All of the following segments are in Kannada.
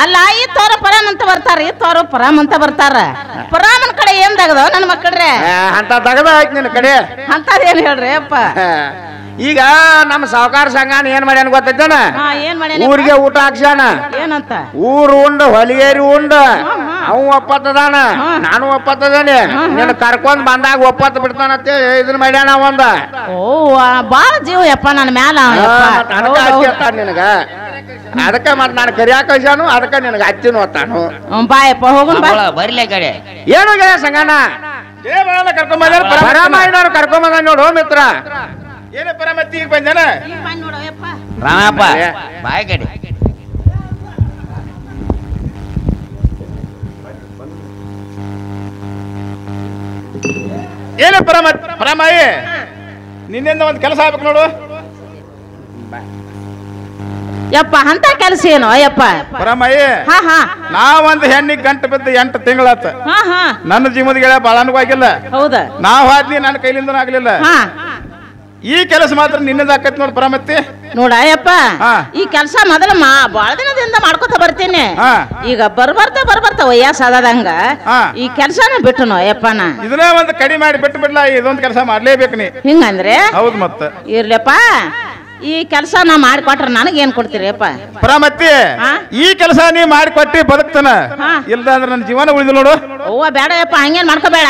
ಅಲ್ಲ ಈ ತೋರ ಪರಾಮ್ ಅಂತ ಬರ್ತಾರ ಈ ತೋರ ಪರಾಮ್ ಅಂತ ಬರ್ತಾರ ಪರಾಮನ್ ಕಡೆ ಏನ್ ತಗದವ ನನ್ನ ಮಕ್ಕಳ್ರೆ ಅಂತ ತಗದ ಆಯ್ತು ನಿನ್ನ ಕಡೆ ಅಂತದೇನ್ ಹೇಳ್ರಿ ಅಪ್ಪ ಈಗ ನಮ್ಮ ಸಾವುಕಾರ ಸಂಘನ ಏನ್ ಮಾಡ್ಯಾನ ಗೊತ್ತೈತೇನ ಏನ್ ಮಾಡ್ಯಾನ ಊರಿಗೆ ಊಟ ಹಾಕ್ಸ್ಯಾನ ಏನಂತ ಊರು ಉಂಡು ಹೊಲಿಗೇರಿ ಉಂಡು ಅವ ಒಪ್ಪತ್ತದಾನ ನಾನು ಒಪ್ಪತ್ತದಾನೆ ನಿನ್ನ ಕರ್ಕೊಂಡ್ ಬಂದಾಗ ಒಪ್ಪತ್ತು ಬಿಡ್ತಾನಂತ ಇದನ್ ಮಾಡ್ಯಾನ ಒಂದ ಓ ಬಾಳ ಜೀವ ಯಪ್ಪ ನನ್ನ ಮ್ಯಾಲ ನಿನಗ ಅದಕ್ಕ ಮತ್ ನಾನು ಕರಿಯಾಕ ಕಳ್ಸಾನು ಅದಕ್ಕ ನಿನಗ ಹಚ್ಚಿನ ಒತ್ತಾನು ಬಾಯಪ್ಪ ಹೋಗೋಣ ಬರ್ಲಿ ಕಡೆ ಏನು ಗೆಳೆಯ ಸಂಗನ ಪರಮಾಯಿನವ್ರು ಕರ್ಕೊಂಬಂದ ನೋಡು ಮಿತ್ರ ಏನ ಪರಮತ್ತಿ ಈಗ ಬಂದೇನ ರಾಮಪ್ಪ ಬಾಯ್ ಕಡೆ ಏನು ಪರಮಾಯಿ ನಿನ್ನಿಂದ ಒಂದು ಕೆಲಸ ಆಗ್ಬೇಕು ನೋಡು ಯಪ್ಪ ಅಂತ ಕೆಲಸ ಏನು ಯಪ್ಪ ಪರಮಾಯಿ ಹಾ ಹಾ ನಾವೊಂದು ಹೆಣ್ಣಿಗೆ ಗಂಟು ಬಿದ್ದು 8 ತಿಂಗಳಾತ ಹಾ ಹಾ ನನ್ನ ಜೀವದ ಗೆಳೆಯ ಬಾಳ ಅನುಭವಾಗಿಲ್ಲ ಹೌದಾ ನಾವ್ ಹಾದ್ನಿ ನನ್ನ ಕೈಲಿಂದ ಆಗ್ಲಿಲ್ಲ ಹಾ ಈ ಕೆಲಸ ಮಾತ್ರ ನಿನ್ನದ ಆಕೈತಿ ನೋಡು ಪರಮತ್ತಿ ನೋಡಯ್ಯಪ್ಪ ಈ ಕೆಲಸ ಮೊದಲ ಬಾಳ ದಿನದಿಂದ ಮಾಡ್ಕೊತ ಬರ್ತೀನಿ ಈಗ ಬರ್ಬರ್ತ ವಯಸ್ಸಾದಂಗ ಈ ಕೆಲಸನ ಬಿಟ್ಟನು ಅಯ್ಯಪ್ಪನ ಇದನ್ನ ಒಂದು ಕಡಿಮೆ ಮಾಡಿ ಬಿಟ್ಟು ಬಿಡ್ಲ ಇದೊಂದು ಕೆಲಸ ಮಾಡ್ಲೇಬೇಕು ನೀ ಹಿಂಗಂದ್ರೆ ಹೌದು ಮತ್ತ ಇರ್ಲಪ್ಪ ಈ ಕೆಲಸ ನಾ ಮಾಡಿಕೊಟ್ರ ನನಗೆ ಏನ್ ಕೊಡ್ತೀರಿ ಅಪ್ಪ ಪರಮತ್ತಿ ಈ ಕೆಲಸ ನೀ ಮಾಡಿಕೊಟ್ಟಿ ಬದುಕ್ತಾನ ಇಲ್ದ ಅಂದ್ರೆ ನನ್ನ ಜೀವನ ಉಳಿದು ನೋಡು ಓ ಬೇಡಪ್ಪ ಹಂಗೇನ್ ಮಾಡ್ಕೋಬೇಡ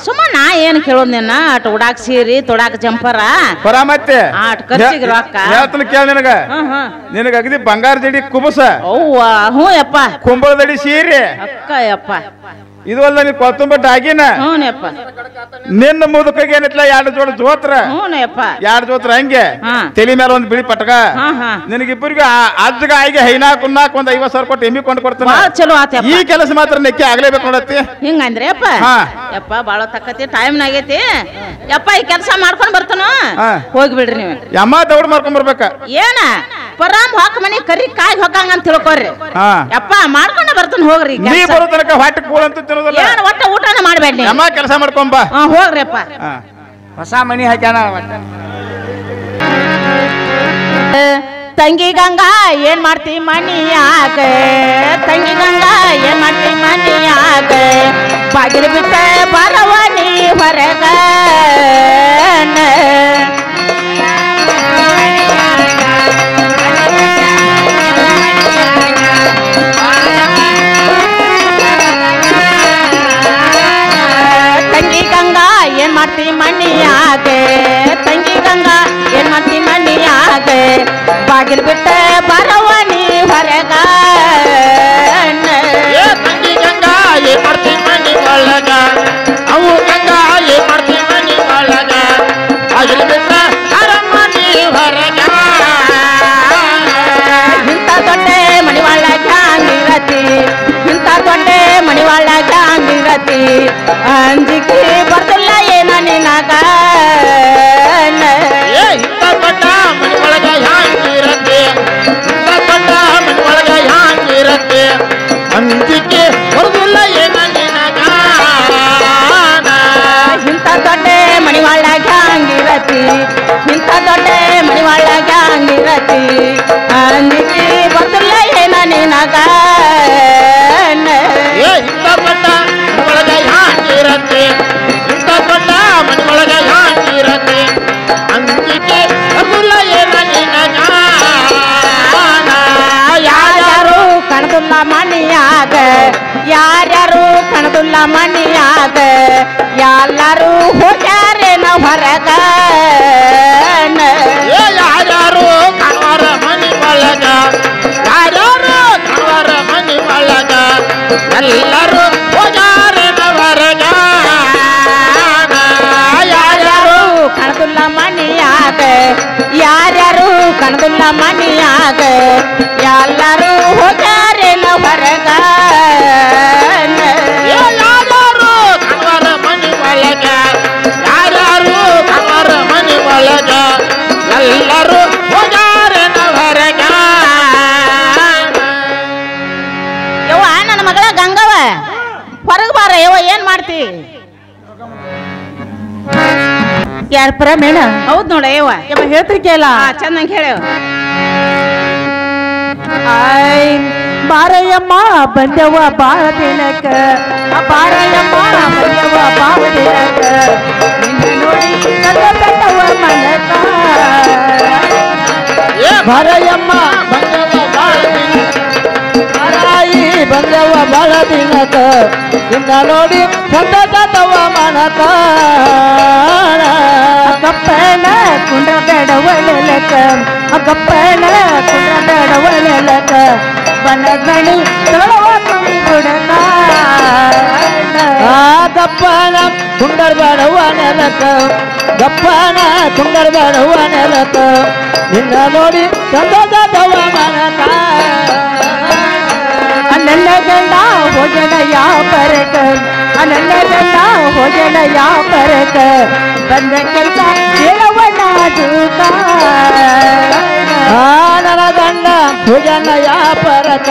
ಸುಮ್ಮ ನಾ ಏನ್ ಕೇಳೋದ್ ನಿನ್ನ ಅಟ್ ಉಡಾಕ್ ಸೀರಿ ತೊಡಾಕ್ ಜಂಪರ ಪರಮತ್ತಿ ಅಟ್ ಖರ್ಚಿಗೆ ರೊಕ್ಕ ಹೇಳ್ತಾನ ಕೇಳ ನಿನಗ ಅಗದಿ ಬಂಗಾರ ಜಡಿ ಕುಬಸ ಅವ್ವ ಹ್ಞೂ ಯಪ್ಪ ಕುಂಬಳದಡಿ ಸೀರೆ ಅಕ್ಕ ಯಪ್ಪ ಇದು ಅಲ್ಲ ನೀ ಕೊತ್ತಂಬರಿ ಡಾಗಿನ ಹ್ಞೂನಪ್ಪ ನಿನ್ನ ಮುದುಕಗೆ ಏನಿಟ್ಲ 2 ಜೋಡ ಜೋತ್ರ ಹ್ಞೂನಪ್ಪ 2 ಜೋತ್ರ ಹಂಗೆ ತಲೆ ಮೇಲೆ ಒಂದು ಬಿಳಿ ಪಟಕ ನಿನಗಿಬ್ಬರಿಗೆ ಅಜ್ಜಗ ಆಗಿ ಹೈನಾ ಕುನ್ನಾಕ್ ಒಂದ್ 50,000 ಕೊಟ್ಟು ಎಮ್ಮಿ ಕೊಂಡು ಕೊಡ್ತಾನ ಚಲೋ ಆತ ಈ ಕೆಲಸ ಮಾತ್ರ ನೆಕ್ಕಿ ಆಗ್ಲೇಬೇಕು ನೋಡತ್ತಿ ಹಿಂಗಂದ್ರೆ ಯಪ್ಪ ಯಪ್ಪ ಬಾಳ ತಕ್ಕತಿ ಟೈಮ್ ಆಗೈತಿ ಯಪ್ಪ ಈ ಕೆಲಸ ಮಾಡ್ಕೊಂಡ್ ಬರ್ತಾನ ಹೋಗ್ಬಿಡ್ರಿ ನೀವು ಯಮ್ಮ ದೌಡ್ ಮಾಡ್ಕೊಂಡ್ ಬರ್ಬೇಕ ಏನ ಪರಾಮ್ ಹಾಕ ಮನಿ ಕರಿ ಕಾಯಿ ಹೊಕ್ಕಂಗ ಅಂತ ತಿಳ್ಕೊರಿ ಯಪ್ಪ ಮಾಡ್ಕೊಂಡ ಬರ್ತಾನ ಹೋಗ್ರಿ ನೀ ಬರೋ ತನಕ ಹೊಟ್ಟೆ ಕೂಳಂತ ತಿನ್ನೋದಲ್ಲ ಏನ್ ಒಟ್ಟ ಊಟನ ಮಾಡ್ಬೇಡಿ ಯಮ್ಮ ಕೆಲಸ ಮಾಡ್ಕೊಂಬ ಹೋಗ್ರಿಪ್ಪ ಹೊಸ ಮನಿ ಹಾಕ್ಯಾನ ತಂಗಿ ಗಂಗಾ ಏನ್ ಮಾಡ್ತಿ ಮನಿಯಾಗ ತಂಗಿ ಗಂಗಾ ಏನ್ ಮಾಡ್ತಿ ಮನಿಯಾಗ ಬಾಗಿಲು ಬಿಟ್ಟ ಬರವನಿ ಹೊರಗ ತಂಗಿ ಗಂಗಾ ಏನ್ ಮಾಡ್ತಿ ಮನಿಯಾಗ ತಂಗಿ ಗಂಗಾ ಏನ್ ಮಾಡ್ತಿ ಮನಿಯಾಗ ಬಾಗಿಲು ಬಿಟ್ಟ ಬರವನಿ ಹೊರಗ ತಂಗಿ ಗಂಗಾ ಏನ್ ಮಾಡ್ತಿ ಮನಿ ಒಳಗ ಅವು ಗಂಗಾ ಏನ್ ಮಾಡ್ತಿ ಮನಿ ಒಳಗ ಬಾಗಿಲು ಬಿಟ್ಟ ಅರಮನಿ ಹೊರಗ ಇಂಥ ದೊಡ್ಡ ಮನಿ ಒಳಗ ಹಂಗಿರತಿ ಇಂಥ ದೊಡ್ಡ ಮನಿ ಒಳಗ ಹಂಗಿರತಿ ಅಂಜಿಕೆ ಬರ್ತಿಲ್ಲ ಏನ ನಿನಗ ಇಂಥ ದೊಡ್ಡ ಮನಿ ಒಳಗ ಹ್ಯಾಂಗಿರತಿ ಇಂಥ ದೊಡ್ಡ ಮನಿ ಒಳಗ ಹ್ಯಾಂಗಿರತಿ ಅಂಜಿಕೆ ಬರ್ತಿಲ್ಲ ಏನ ನಿನಗ ಇಂಥ ದೊಡ್ಡ ಮನಿ ಒಳಗ ಹಂಗಿರತಿ ಇಂಥ ದೊಡ್ಡ ಮನಿ ಒಳಗ ಹಂಗಿರತಿ ಅಂಜಿಕೆ ಬರ್ತಿಲ್ಲ ಏನ ನಿನಗ ಇಂಥ ದೊಡ್ಡ ಮನಿ ಒಳಗ ಹ್ಯಾಂಗಿರತಿ ಇಂಥ ದೊಡ್ಡ ಮನಿ ಒಳಗ ಹ್ಯಾಂಗಿರತಿ ಅಂಜಿಕೆ ಬರ್ತಿಲ್ಲ ಏನ ನಿನಗ ಯಾರ್ಯಾರು ಕಣದುಲ್ಲ ಮನಿಯಾಗ ಯಾರ್ಯಾರು ಕಣದುಲ್ಲ ಮನಿಯಾಗ ಎಲ್ಲರೂ ಹೋಗ್ಯಾರೇನ ಹೊರಗ ಯಾರ್ಯಾರು ಕಣವರ ಮನಿ ಒಳಗ ಯಾರ್ಯಾರು ಕಣವರ ಮನಿ ಒಳಗ ಎಲ್ಲರೂ ಹೋಗ್ಯಾರೇನ ಹೊರಗ ಯಾರ್ಯಾರು ಕಣದುಲ್ಲ ಮನಿಯಾಗ ಯಾರ್ಯಾರು ಕಣದುಲ್ಲ ಮನಿಯಾಗ ಎಲ್ಲರೂ ಹೋಗ್ಯಾರೇನ ಹೊರಗ ಯಾರ್ಯಾರು ಕಣವರ ಮನಿ ಒಳಗ ಯಾರ್ಯಾರು ಕಣವರ ಮನಿ ಒಳಗ ಎಲ್ಲರೂ ಹೋಗ್ಯಾರೇನ ಹೊರಗ ಯವ್ವ ನನ್ನ ಮಗಳ ಗಂಗವ ಹೊರಗೆ ಬಾರ ಯವ್ವ ಏನ್ ಮಾಡ್ತಿ ಯಾರ ಪ್ರಮೇಣ ಹೌದ್ ನೋಡ ಯವ್ವ ಯವ್ವ ಹೇಳ್ತಿರ್ಕೆಲ್ಲ ಚಂದಂಗೆ ಹೇಳ ಬಾರಯ್ಯಮ್ಮ ಬಂದೆವ ಬಾಳ ದಿನಕ್ಕ ಬಾರಯ್ಯಮ್ಮ ಬಂದೆವ ಬಾಳ ದಿನಕ್ಕ ನಿನ್ನ ನೋಡಿ ಕಟ್ಟವ ಮನಕ ಬಾರಯ್ಯಮ್ಮ ಬಂದವ ಬಾಳ ದಿನ ಬಂದವ ಬಾಳ ದಿನಕ ನಿನ್ನ ನೋಡಿ ಕಟ್ಟವ ಮನಕ ಕಪ್ಪನ ಕುಂಡ್ರ ಬೇಡವಲಕ ಕಪ್ಪನ ಕುಂಡ್ರ ಬೇಡವಲಕ ಬನಗಣಿ ಕೊಡಕ ಗಪ್ಪನ ಕುಂಡರ್ ಬೇಡವ ನೆಲಕ ಗಪ್ಪನ ಕುಂಡರ್ ಬೇಡವ ನೆಲಕ ನಿನ್ನ ನೋಡಿ ಕಟ್ಟವ ಮನಕ ನನ್ನ ಗಂಡ ಹೋಗಣ ಯಾಪರಕ ನನ್ನ ಗಂಡ ಹೋಗಣ ಯಾಪರಕ ಬಂದ ಕೆಲಸ ಹೇಳವಣ್ಣ ನನ್ನ ಗಂಡ ಹುಜನ ಯಾಪರಕ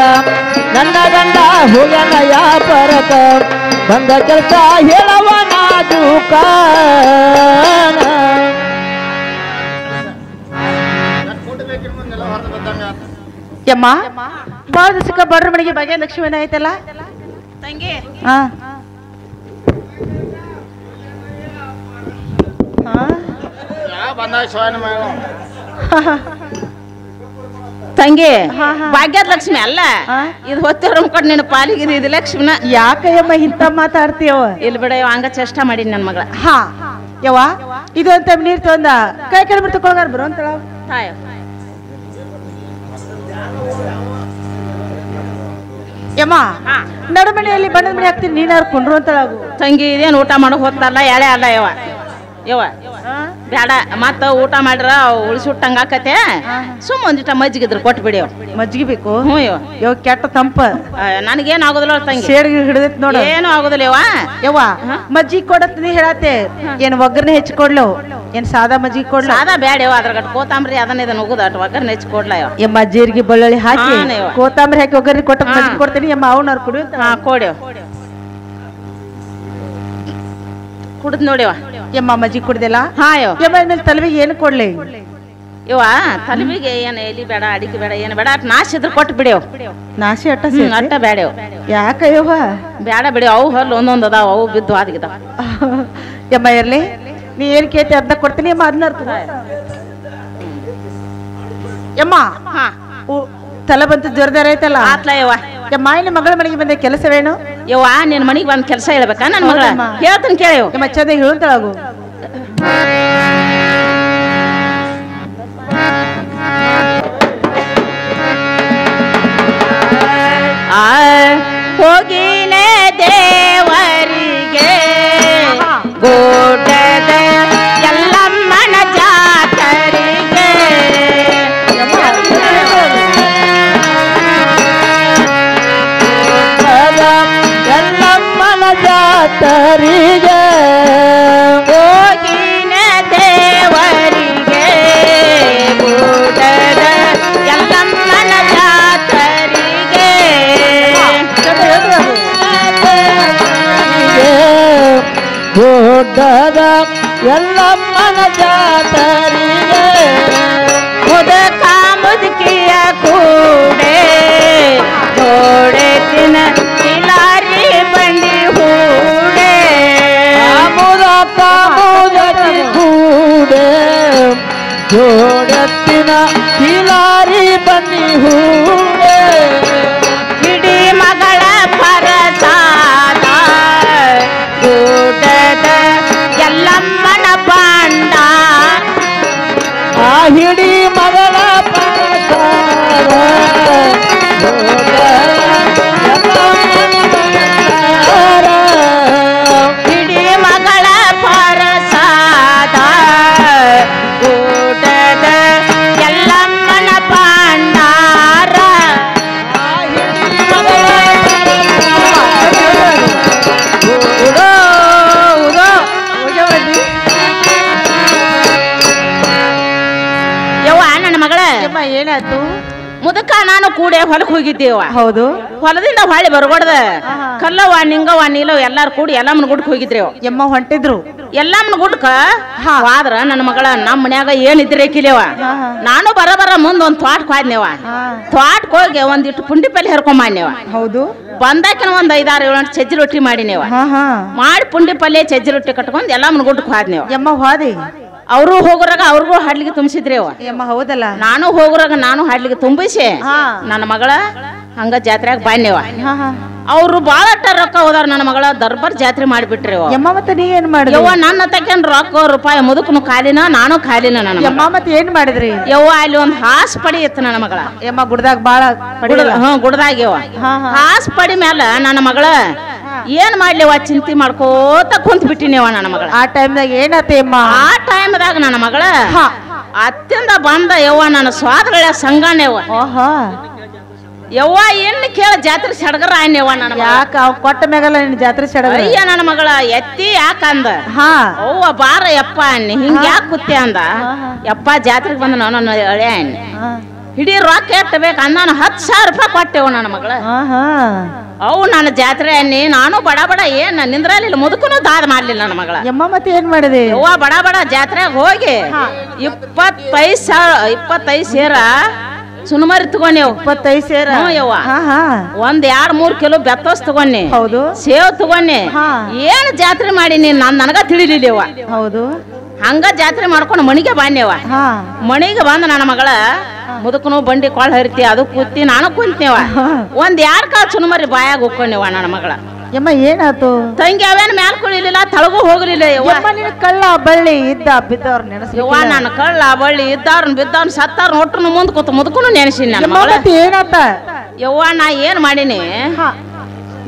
ನನ್ನ ಗಂಡ ಹುಜನ ಯಾಪರಕ ಬಂದ ಕೆಲಸ ಹೇಳವ ನಾಜೂಕ ಯಮ್ಮ ಬಾಳ ದಿವಸಕ್ಕ ಬಡ್ರ ಮನೆಗೆ ಬಗೆ ಲಕ್ಷ್ಮೀನ ಆಯ್ತಲ್ಲ ತಂಗಿ ತಂಗಿ ಭಾಗ್ಯದ ಲಕ್ಷ್ಮಿ ಅಲ್ಲ ಇದು ಹೊತ್ತಿರ ಕಡೆ ನಿನ್ನ ಪಾಲಿಗೆ ಇದು ಲಕ್ಷ್ಮಿನ ಯಾಕಯ್ಯಮ್ಮ ಇಂತ ಮಾತಾಡ್ತೀವ ಇಲ್ಲಿ ಬಿಡ ಹಂಗ ಚೇಷ್ಟ ಮಾಡಿ ನನ್ನ ಮಗಳ ಹಾ ಯವ್ವ ಇದು ಅಂತ ನೀರ್ ತಂದ ಕೈ ಕಡೆ ಬಿಟ್ಟು ತಗೊಳಗಾರ ಬರು ಅಂತ ಯಮ್ಮ ನಡುಮನೆಯಲ್ಲಿ ಬಣ್ಣದ ಮನೆ ಹಾಕ್ತೀನಿ ನೀನಾರು ಕೊಂಡ್ರು ಅಂತ ತಂಗಿ ಇದೇನು ಊಟ ಮಾಡೋ ಹೋಗ್ತಾರಲ್ಲ ಎಳೆ ಅಲ್ಲ ಯವ್ವ ಯವ್ವ ಬೇಡ ಮತ್ತ ಊಟ ಮಾಡ್ರ ಉಳಿಸುಟ್ಟಂಗ ಆಕತೆ ಸುಮ್ಮ ಒಂದಿಟ ಮಜ್ಜಿಗಿದ್ರು ಕೊಟ್ಟು ಬಿಡಿ ಮಜ್ಜಿಗೆ ಬೇಕು ಹ್ಞೂ ಯವ್ ಕೆಟ್ಟ ತಂಪ ನನಗೇನು ಆಗೋದಿಲ್ಲ ತಂಗಿ ಸೇಡ್ಗೆ ಹಿಡಿದೈತಿ ನೋಡ ಏನು ಆಗೋದಿಲ್ಲ ಯವ್ವ ಮಜ್ಜಿಗೆ ಕೊಡತ್ ನೀ ಹೇಳತ್ತೆ ಏನ್ ಒಗ್ಗರ್ನೆ ಹೆಚ್ಚಿ ಕೊಡ್ಲು ಏನ್ ಸಾದಾ ಮಜ್ಜಿಗೆ ಕೊಡ್ಲ ಸಾದಾ ಬೇಡ ಯವ್ವ ಅದ್ರ ಗಟ್ ಕೋತಂಬರಿ ಅದನ್ನ ಇದನ್ನ ಹೋಗುದ ಅಟ್ ಒಗ್ಗರ್ನೆ ಹೆಚ್ಚಿ ಕೊಡ್ಲ ಯಮ್ಮ ಜೀರಿಗೆ ಬೆಳ್ಳುಳ್ಳಿ ಹಾಕಿ ಕೋತಂಬರಿ ಹಾಕಿ ಒಗ್ಗರ್ನೆ ಕೊಟ್ಟ ಮಜ್ಜಿಗೆ ಕೊಡ್ತೀನಿ ಯಮ್ಮ ಅವನವ್ರು ಕುಡಿ ಹಾ ಕೊಡಿ ಕುಡ್ದ್ ನೋಡಿವ ಯಮ್ಮ ಮಜ್ಜಿಗೆ ಕುಡ್ದಿಲ್ಲ ಹಾ ಯಮ್ಮ ಮೇಲೆ ತಲೆವಿಗೆ ಏನು ಕೊಡ್ಲಿ ಇವ ತಲೆವಿಗೆ ಏನು ಎಲಿ ಬೇಡ ಅಡಿಕೆ ಬೇಡ ಏನು ಬೇಡ ಅಟ್ ನಾಶ ಇದ್ರ ಕೊಟ್ಟು ಬಿಡಿಯವ್ ನಾಶಿ ಅಟ್ಟ ಅಟ್ಟ ಬೇಡವ್ ಯಾಕ ಯವ್ವ ಬೇಡ ಬಿಡಿ ಅವು ಹಲ್ಲು ಒಂದೊಂದು ಅದಾವ ಅವು ಬಿದ್ದು ಆದಿಗಿದಾವ ಯಮ್ಮ ಇರ್ಲಿ ನೀ ಏನ್ ಕೇಳ್ತಿ ಅದ್ನ ಕೊಡ್ತೀನಿ ಯಮ್ಮ ಅದನ್ನ ಯಮ್ಮ ತಲೆ ಬಂತು ಜ್ವರದಾರ ಐತಲ್ಲ ಆತ್ಲ ಯವ್ವ ಯಮ್ಮ ನಿನ್ನ ಮಗಳ ಮನೆಗೆ ಬಂದ ಕೆಲಸವೇನು ಯವ್ವ ನಿನ್ನ ಮನೆಗೆ ಬಂದ ಕೆಲಸ ಹೇಳ್ಬೇಕಾ ನನ್ನ ಮಗಳ ಹೇಳ್ತೀನಿ ಕೇಳು ಯಮ್ಮ ಚಂದ ಹೇಳುತ್ತಳಗು ಹೋಗಿನೇ ದೇವರಿಗೆ ಗೋಟದ ಎಲ್ಲಮ್ಮನ ಜಾತರಿಗೆ ಎಲ್ಲಮ್ಮನ ಜಾತರಿಗೆ ಹೋಗಿನ ದೇವರಿಗೆ ಗೋಟದ ಎಲ್ಲಮ್ಮನ ಜಾತರಿಗೆ ಗೋಟದ ಎಲ್ಲಮ್ಮನ ಜಾತರಿಗೆ ಮುದಕ ಮುದುಕಿಯ ಕೂಡೆ ಗೋಡೆ ತಿನ ಕಿಲಾರಿ ಬಂಡಿ ಹೂಡೆ ಮುದಕ ಮುದಕಿ ಕೂಡೆ ಜೋಡತ್ತಿನ ಕಿಲಾರಿ ಬನ್ನಿ ಹೂಡೆ ಹಿಡಿ ಮಗಳ ಪರಸಾದ ಗೂಡದ ಎಲ್ಲಮ್ಮನ ಬಾಂಡ ಆ ಹಿಡಿ ಮಗಳ ಹಿಡಿ ಮಗಳ ಪರಸಾದ ಗೂಡದ ಎಲ್ಲಮ್ಮನ ಬಾಂಡಾರ ಯವ್ವ ನನ್ನ ಮಗಳ ಏನಾಯ್ತು ಮುದಕ ನಾನು ಕೂಡೆ ಹೊಲಕ್ ಹೋಗಿದ್ದೇವ ಹೌದು ಹೊಲದಿಂದ ಹೊಳ್ಳಿ ಬರ್ಬಾರ್ದ ಕಲ್ಲವ್ವ ನಿಂಗವ್ವ ನೀಲವ್ ಎಲ್ಲಾರು ಕೂಡಿ ಎಲ್ಲಮ್ಮನ ಗುಡ್ಕ್ ಹೋಗಿದ್ರಿ ಯಮ್ಮ ಹೊಂಟಿದ್ರು ಎಲ್ಲಮ್ಮನ ಗುಡ್ಕ ಹೋದ್ರ ನನ್ನ ಮಗಳ ನಮ್ಮ ಮನ್ಯಾಗ ಏನ್ ಇದ್ರೇಕಿಲೇವ ನಾನು ಬರ ಮುಂದ್ ಒಂದ್ ತ್ವಾಟಕ್ ಹೋದ್ನೇವ ತ್ವಾಟಕ್ ಹೋಗಿ ಒಂದಿಟ್ಟು ಪುಂಡಿ ಪಲ್ಲೆ ಹರ್ಕೊಂಬಾನ್ಯವ ಹೌದು ಬಂದಾಕಿನ ಒಂದ್ 5-6 7 ಸಜ್ಜಿ ರೊಟ್ಟಿ ಮಾಡಿನೇವ ಮಾಡಿ ಪುಂಡಿ ಪಲ್ಲೆ ಸಜ್ಜಿ ರೊಟ್ಟಿ ಕಟ್ಕೊಂಡ್ ಎಲ್ಲಮ್ಮನ ಗುಡ್ಕ ಹೋದ್ನೇವ ಯಮ್ಮ ಹೋದಿ ಅವರು ಹೋಗುರಾಗ ಅವ್ರಿಗೂ ಹಾಡ್ಲಿಗೆ ತುಂಬಿಸಿದ್ರೇವ ಯಮ್ಮ ಹೌದಲ್ಲ ನಾನು ಹೋಗುರಾಗ ನಾನು ಹಾಡ್ಲಿಗೆ ತುಂಬಿಸಿ ನನ್ನ ಮಗಳ ಹಂಗ ಜಾತ್ರೆಯಾಗ ಬಾನ್ಯವ ಅವ್ರು ಬಾಳ ರೊಕ್ಕ ಹೋದಾರ ನನ್ನ ಮಗಳ ದರ್ಬಾರ್ ಜಾತ್ರೆ ಮಾಡಿಬಿಟ್ರಿ ಯಮ್ಮ ಮತ್ತೆ ನೀ ಏನ್ ಮಾಡಿದ್ರಿ ಯವ್ವ ನನ್ನ ತಕ್ಕನ್ ರೊಕ್ಕ ರೂಪಾಯಿ ಮುದುಕನು ಖಾಲಿನ ನಾನು ಖಾಲಿನ ನನ್ನ ಯಮ್ಮ ಮತ್ತೆ ಏನ್ ಮಾಡಿದ್ರಿ ಯವ್ವ ಅಲ್ಲಿ ಒಂದ್ ಹಾಸ್ ಪಡಿ ಇತ್ತು ನನ್ನ ಮಗಳ ಯಮ್ಮ ಗುಡ್ದಾಗ ಬಾಳ ಗುಡ್ದಾಗ ಯವ್ವ ಹಾಸ್ ಪಡಿ ಮ್ಯಾಲ ನನ್ನ ಮಗಳ ಏನ್ ಮಾಡ್ಲಿವ ಚಿಂತೆ ಮಾಡ್ಕೋತ ಕುಂತ್ ಬಿಟ್ಟಿನೇವ ನನ್ನ ಮಗಳ ಆ ಟೈಮ್ದಾಗ ಏನಾತ ಯಮ್ಮ ಆ ಟೈಮ್ದಾಗ ನನ್ನ ಮಗಳ ಅತ್ತಿಂದ ಬಂದ ಯವ್ವ ನನ್ನ ಸ್ವಾದಗಳ ಸಂಗಣ್ಯವ ಯವ್ವ ಎಣ್ಣೆ ಕೇಳ ಜಾತ್ರೆ ಸಡಗರ ಆಯ್ನವ್ವ ನನ್ನ ಯಾಕ ಅವ್ ಕೊಟ್ಟ ಮ್ಯಾಗಲ್ಲ ನಿನ್ ಜಾತ್ರೆ ಸಡಗರ ಅಯ್ಯ ನನ್ನ ಮಗಳ ಎತ್ತಿ ಯಾಕಂದ ಅವ್ವ ಬಾರ ಯಪ್ಪ ಅನ್ನಿ ಹಿಂಗ ಯಾಕೆ ಕುತ್ತೆ ಅಂದ ಯಪ್ಪ ಜಾತ್ರೆಗೆ ಬಂದ ನನ್ನ ಹಳೆ ಅನ್ನಿ ಹಿಡೀ ರೊಕ್ಕ ಎಷ್ಟ ಬೇಕು ಅಂದಾನ 10,000 ರೂಪಾಯಿ ಕೊಟ್ಟೆವ ನನ್ನ ಮಗಳ ಅವು ನನ್ನ ಜಾತ್ರೆ ಅನ್ನಿ ನಾನು ಬಡ ಏನ್ ನಿಂದ್ರಲಿಲ್ಲ ಮುದುಕನು ದಾದ ಮಾಡ್ಲಿಲ್ಲ ನನ್ನ ಮಗಳ ಯಮ್ಮ ಮತ್ತೆ ಏನ್ ಮಾಡಿದೆ ಯವ್ವ ಬಡ ಜಾತ್ರೆಗೆ ಹೋಗಿ 25 ಸೇರ ಸುನುಮರಿ ತಗೊಂಡೇವ್ 25 ಸೇರ ಯವ್ವ ಒಂದ್ 2-3 ಕಿಲೋ ಬೆತ್ತಸ್ ತಗೊಂಡಿ ಹೌದು ಸೇವ್ ತಗೊಂಡಿ ಏನ್ ಜಾತ್ರೆ ಮಾಡೀನಿ ನನಗ ತಿಳಿಲಿಲ್ಲವ ಹೌದು ಹಂಗ ಜಾತ್ರೆ ಮಾಡ್ಕೊಂಡು ಮಣಿಗೆ ಬಾನ್ಯವ ಮಣಿಗೆ ಬಂದ ನನ್ನ ಮಗಳ ಮುದುಕನು ಬಂಡಿ ಕೊಳ್ಳ ಹರಿತಿ ಅದು ಕೂತಿ ನಾನು ಕುಂತೇವ ಒಂದ್ 2 ಕಾಳು ಸುನುಮರಿ ಬಾಯಾಗ ಉಕ್ಕೊಂಡೇವ ನನ್ನ ಮಗಳ ಯಮ್ಮ ಏನಾತು ತಂಗಿ ಅವೇನ್ ಮ್ಯಾಲ್ ಕುಳಿಲಿಲ್ಲ ತಳಗೂ ಹೋಗ್ಲಿಲ್ಲ ಯವ್ವ ನಿನ್ನ ಕಳ್ಳ ಬಳ್ಳಿ ಇದ್ದ ಬಿದ್ದವ್ರ ನೆನಸಿ ಯವ್ವ ನಾನು ಕಳ್ಳ ಬಳ್ಳಿ ಇದ್ದವ್ರನ್ ಬಿದ್ದವ್ರನ್ ಸತ್ತಾರ ಒಟ್ಟನು ಮುಂದ್ ಕೂತು ಮುದುಕನು ನೆನೆಸಿನಿ ನನ್ನ ಮಗಳ ಏನಾತ ಯವ್ವ ನಾ ಏನ್ ಮಾಡೀನಿ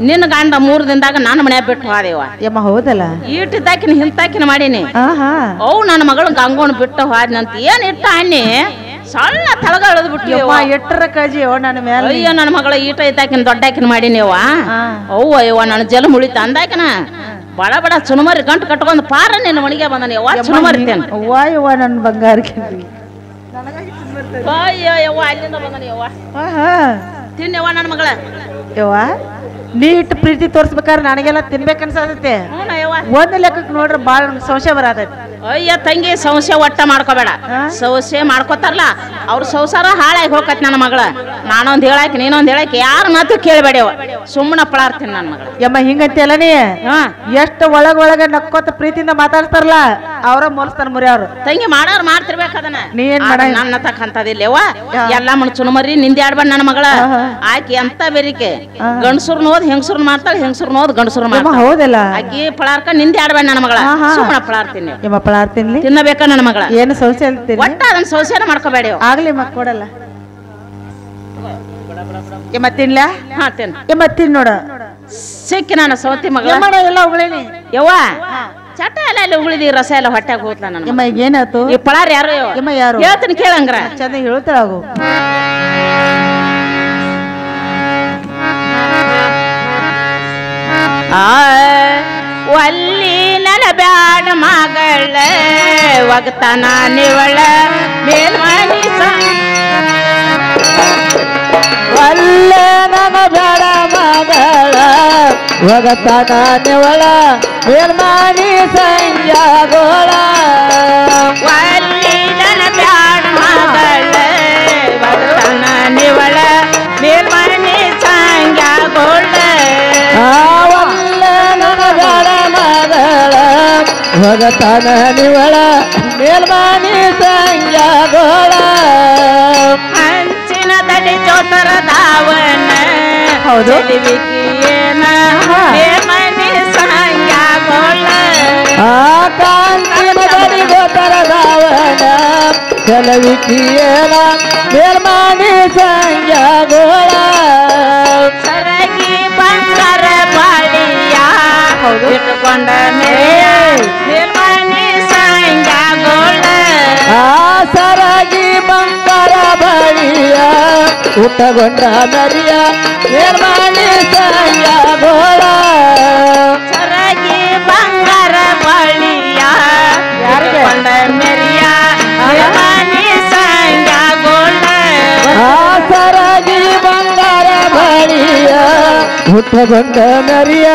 ನಿನ್ನ ಗಂಡ 3 ದಿನದಾಗ ನನ್ನ ಮನೆ ಬಿಟ್ಟು ಹೋದೇವ ಯಮ್ಮ ಹೌದಲ್ಲ ಈಟಿದ್ದಾಕಿನ ಹಿಂತಾಕಿನ ಮಾಡೀನಿ ಅವು ನನ್ನ ಮಗಳು ಗಂಗೋಣ ಬಿಟ್ಟು ಹೋದ್ನಂತ ಏನ್ ಇಟ್ಟ ಅನ್ನಿ ಸಣ್ಣ ತಳಗ ಎಳೆದು ಬಿಟ್ಟು ಎಟ್ಟರ ಕಾಜಿ ನನ್ನ ಮೇಲೆ ಅಯ್ಯೋ ನನ್ನ ಮಗಳ ಈಟ ಇದ್ದಾಕಿನ ದೊಡ್ಡಾಕಿನ ಮಾಡೀನಿವ ಅವ್ವ ನನ್ನ ಜಲ ಮುಳಿತ ಅಂದಾಕಿನ ಬಡ ಸುನುಮರಿ ಗಂಟು ಕಟ್ಕೊಂಡ್ ಪಾರ ನಿನ್ನ ಮನೆಗೆ ಬಂದನ ಯವ್ವ ಸುನುಮರಿತೇನೆ ಯವ್ವ ನನ್ನ ಬಂಗಾರ ಅಯ್ಯೋ ಯವ್ವ ಅಲ್ಲಿಂದ ಬಂದನ ಯವ್ವ ತಿನ್ನವ್ವ ನನ್ನ ಮಗಳ ಯವ್ವ ನೀ ಇಟ್ಟು ಪ್ರೀತಿ ತೋರ್ಸ್ಬೇಕಾದ್ರೆ ನನಗೆಲ್ಲ ತಿನ್ಬೇಕನ್ಸತೈತೆ ಒಂದ್ ಲೆಕ್ಕಕ್ಕೆ ನೋಡ್ರಿ ಬಾಳ ಸಂಶಯ ಬರತೈತಿ ಅಯ್ಯ ತಂಗಿ ಸಂಶಯ ಒಟ್ಟ ಮಾಡ್ಕೋಬೇಡ ಸಂಶಯ ಮಾಡ್ಕೋತಾರಲ್ಲ ಅವ್ರ ಸಂಸಾರ ಹಾಳಾಗಿ ಹೋಗತ್ ನನ್ನ ಮಗಳ ನಾನೊಂದ್ ಹೇಳಾಕ ನೀನೊಂದ್ ಹೇಳಾಕ ಯಾರ ಮಾತು ಕೇಳಬೇಡವ ಸುಮ್ಮನ ಪಳಾರ್ತೀನಿ ನನ್ನ ಮಗಳ ಯಮ್ಮ ಹಿಂಗಂತೆಲ್ಲ ನೀ ಎಷ್ಟ ಒಳಗ ನಕ್ಕೋತ ಪ್ರೀತಿಯಿಂದ ಮಾತಾಡ್ತಾರಲ್ಲ ಅವ್ರ ಮೋಲ್ಸ್ತಾರ ಮುರಿಯವ್ರು ತಂಗಿ ಮಾಡಾರ ಮಾಡ್ತಿರ್ಬೇಕದನ್ನ ನೀ ಏನ್ ನನ್ನ ತಕ್ಕಂತದಿಲ್ಲವ ಎಲ್ಲಾ ಮಣ ಚುನುಮರಿ ನಿಂದಿ ಆಡ್ಬೇಡ ನನ್ನ ಮಗಳ ಆಕಿ ಅಂತ ಬೇರಿಕೆ ಗಂಡಸೂರ್ ನೋದ್ ಹೆಂಗಸೂರ್ ಮಾಡ್ತಾಳೆ ಹೆಂಗಸೂರ್ ನೋದ್ ಗಂಡಸೂರ್ ಮಾಡ್ತಾಳೆ ಹೌದಲ್ಲ ಆಕಿ ಪಳಾರ್ಕ ನಿಂದಿ ಆಡ್ಬೇಡ ನನ್ನ ಮಗಳ ಸುಮ್ಮನ ಪಳಾರ್ತೀನಿ ಯಮ್ಮ ಪಳಾರ್ತೀನಿ ತಿನ್ನಬೇಕ ನನ್ನ ಮಗಳ ಏನು ಸಂಶಯ ಅಂತೀನಿ ಒಟ್ಟ ಅದನ್ನ ಸಂಶಯನ ಮಾಡ್ಕೋಬೇಡಿ ಆಗ್ಲಿ ಮತ್ ಕೊಡಲ್ಲ ಯಮ್ಮ ತಿನ್ಲ ತಿನ್ ಯಮ್ಮ ತಿನ್ ನೋಡ ಸಿಕ್ಕಿ ನಾನು ಸೌತಿ ಮಗಳ ಎಲ್ಲ ಉಗಳೇನಿ ಯವ್ವ ಚಟ ಎಲ್ಲ ಅಲ್ಲಿ ಉಳಿದಿ ರಸ ಎಲ್ಲ ಹೊಟ್ಟೆಗೆ ಹೋಗ್ಲ ನನ್ನ ಯಮ್ಮ ಏನಾಯ್ತು ಈ ಪಳಾರ್ ಯಾರು ಯಮ್ಮ ಯಾರು ಹೇಳ್ತೀನಿ ಕೇಳಂಗ್ರ ಚಂದ ಹೇಳ್ತಾಳಾಗು ಒಲ್ಲಿ ನನ ಬ್ಯಾಡ ಮಗಳ ಒಗತನ ನಿವಳ ಮೇಲ್ಮನಿ ಒಲ್ಲೆ ನನ ಬ್ಯಾಡ ಮಗಳ ಒಗತನ ನಿವಳ ಮೇಲ್ಮನಿ ಸಂಜಾಗೋಳ ಒಲ್ಲಿ ನನ ಬ್ಯಾಡ ಮಗಳ ಒಗತನ ನಿವಳ ಮೇಲ್ಮನಿ ಸಂಜಾಗೋಳ ಭಗತನ ನಿವಳ ಮೇಲ್ಮಾನಿ ಸಂಜಾಗೋಳ ಹಂಚಿನ ತಡಿ ಚೋತರ ದಾವಣ ಹೌದು ಮೇಲ್ಮನಿ ಸಂಜಾಗೋಳ ಕಾಂಚಿನ ತಡಿ ಗೋತರ ದಾವಣ ಕೆಲವಿಕಿಯೇನ ಮೇಲ್ಮಾನಿ ಸಂಜಾಗೋಳ ಸರಗಿ ಬಂಗಾರ ಬಾಳಿಯ ಇಟ್ಟುಕೊಂಡ ಮೇಲ್ಮನಿ ಸಂಜಾಗೋಳ ಸರಗಿ ಬಂಗಾರ ಬಳಿಯ ಉಟ್ಟಗೊಂಡ ಮರಿಯ ಮೇಲ್ಮನಿ ಸಂಜಾಗೋಳ ಸರಗಿ ಬಂಗಾರ ಬಳಿಯ ಇಟ್ಟುಕೊಂಡ ಮೆರಿಯ ಮೇಲ್ಮನಿ ಸಂಜಾಗೋಳ ಸರಗಿ ಬಂಗಾರ ಬಳಿಯ ಹುಟ್ಟಗೊಂಡ ನರಿಯ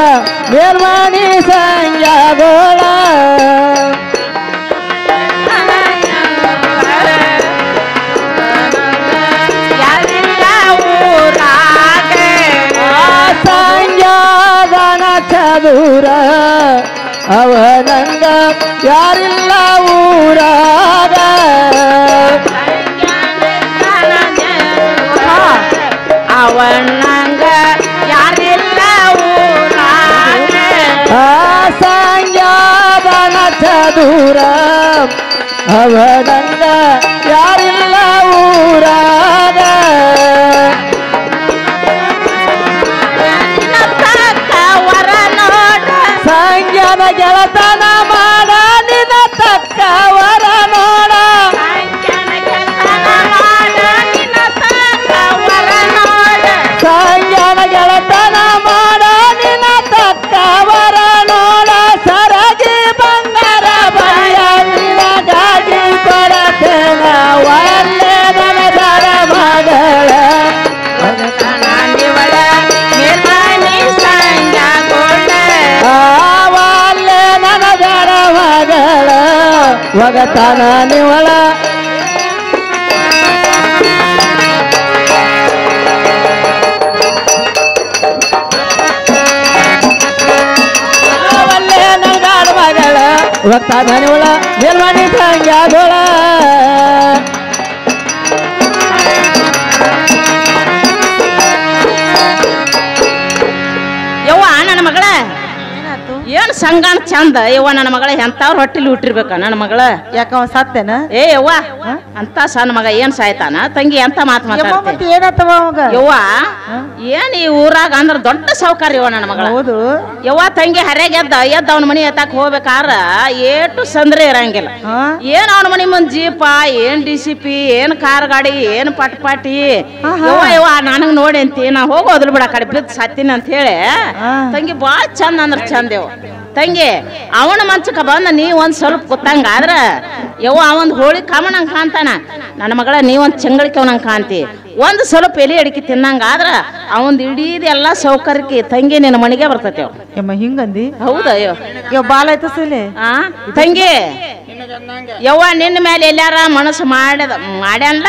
ಮೇಲ್ವಾಣಿ ಸಂಜಾಗೋಳ ಸಂಜಾದನ ಚದುರ ಅವನಂಗ ಯಾರಿಲ್ಲ ಊರಾಗ ಅವನಂಗ ಯಾರಿಲ್ಲ ಊರಾಗ ಸಂಜಾದನ ಚದುರ ಅವನಂಗ ಯಾರಿಲ್ಲ ಊರಾಗ ಸಂಜನ ಗೆಳತನ ಮಾಡ ನಿನ್ನ ತಕ್ಕವರ ನೋಡ ಸಂಜನ ಗೆಳತನ ಮಾಡ ನಿನ್ನ ತಕ್ಕವರ ನೋಡ ಸರಗಿ ಬಂಗಾರ ಬಳಿಯ ನಿನಗಾಗಿ ಕೊಡತೇನ ಒಳ್ಳೆ ನನದರ ಮಗಳ ಆವಲ್ಲೆ ನನದರ ಮಗಳ ಒಗತನ ನಿವಳ ಆವಲ್ಲೆ ನನದರ ಮಗಳ ಒಗತನ ನಿವಳ ಮೇಲ್ಮನಿ ಸಂಜಾಗೋಳ ಯವ್ವ ನನ್ನ ಮಗಳ ಏನ್ ಸಂಗಾನ ಚಂದ ಯವ್ವ ನನ್ನ ಮಗಳ ಎಂತವ್ರ ಹೊಟ್ಟಿಲಿ ಹುಟ್ಟಿರ್ಬೇಕ ನನ್ನ ಮಗಳ ಯಾಕ ಸತ್ತೇನ ಏ ಯವ್ವ ಅಂತ ಸಣ್ಣ ಮಗ ಏನ್ ಸಾಯ್ತಾನ ತಂಗಿ ಎಂತ ಮಾತು ಮಾತಾಡ್ತಿ ಏನತ್ತವ ಅವಾಗ ಯವ್ವ ಏನ್ ಈ ಊರಾಗ ಅಂದ್ರ ದೊಡ್ಡ ಸೌಕರ್ಯ ಯವ್ವ ನನ್ನ ಮಗಳ ಹೌದು ಯವ್ವ ತಂಗಿ ಹರ್ಯಾಗ ಎದ್ದ ಅವನ ಮನಿ ಎತ್ತಾಕ ಹೋಗ್ಬೇಕಾರ ಏಟು ಸಂದ್ರೆ ಇರಂಗಿಲ್ಲ ಏನ್ ಅವನ ಮನಿ ಮುಂದ್ ಜೀಪ ಏನ್ ಡಿಸಿಪಿ ಏನ್ ಕಾರ್ ಗಾಡಿ ಏನ್ ಪಟ್ಪಾಟಿ ಯವ್ವ ನನಗ್ ನೋಡಿ ಅಂತಿ ನಾ ಹೋಗೋದ್ಲು ಬಿಡ ಕಡೆ ಬಿದ್ದು ಸತ್ತಿನ ಅಂತ ಹೇಳಿ ತಂಗಿ ಬಾಳ ಚಂದ ಅಂದ್ರ ಚಂದ ಯವ್ವ ತಂಗಿ ಅವನ ಮಂಚಕ ಬಂದ ನೀ ಒಂದ್ ಸ್ವಲ್ಪ ಕೂತಂಗ ಆದ್ರ ಯವ್ವ ಅವಂದ್ ಹೋಳಿ ಕಾಮಣಂಗ್ ಕಾಣ್ತಾನ ನನ್ನ ಮಗಳ ನೀ ಒಂದ್ ಚೆಂಗಳಿಕೆವನಂಗ್ ಕಾಣ್ತಿ ಒಂದ್ ಸ್ವಲ್ಪ ಎಲಿ ಅಡಿಕೆ ತಿನ್ನಂಗ ಆದ್ರ ಅವಂದ್ ಇಡೀದ ಎಲ್ಲಾ ಸೌಕರ್ಯಕ್ಕೆ ತಂಗಿ ನಿನ್ನ ಮನೆಗೆ ಬರ್ತೈತಿ ಯಮ್ಮ ಹಿಂಗಂದಿ ಹೌದಯ್ಯೋ ಯವ್ ಬಾಲ ಆಯ್ತು ಸಿಲೆ ತಂಗಿ ಯವ್ವ ನಿನ್ನ ಮೇಲೆ ಎಲ್ಲಾರ ಮನಸ್ಸು ಮಾಡ್ಯಾನ್ಲ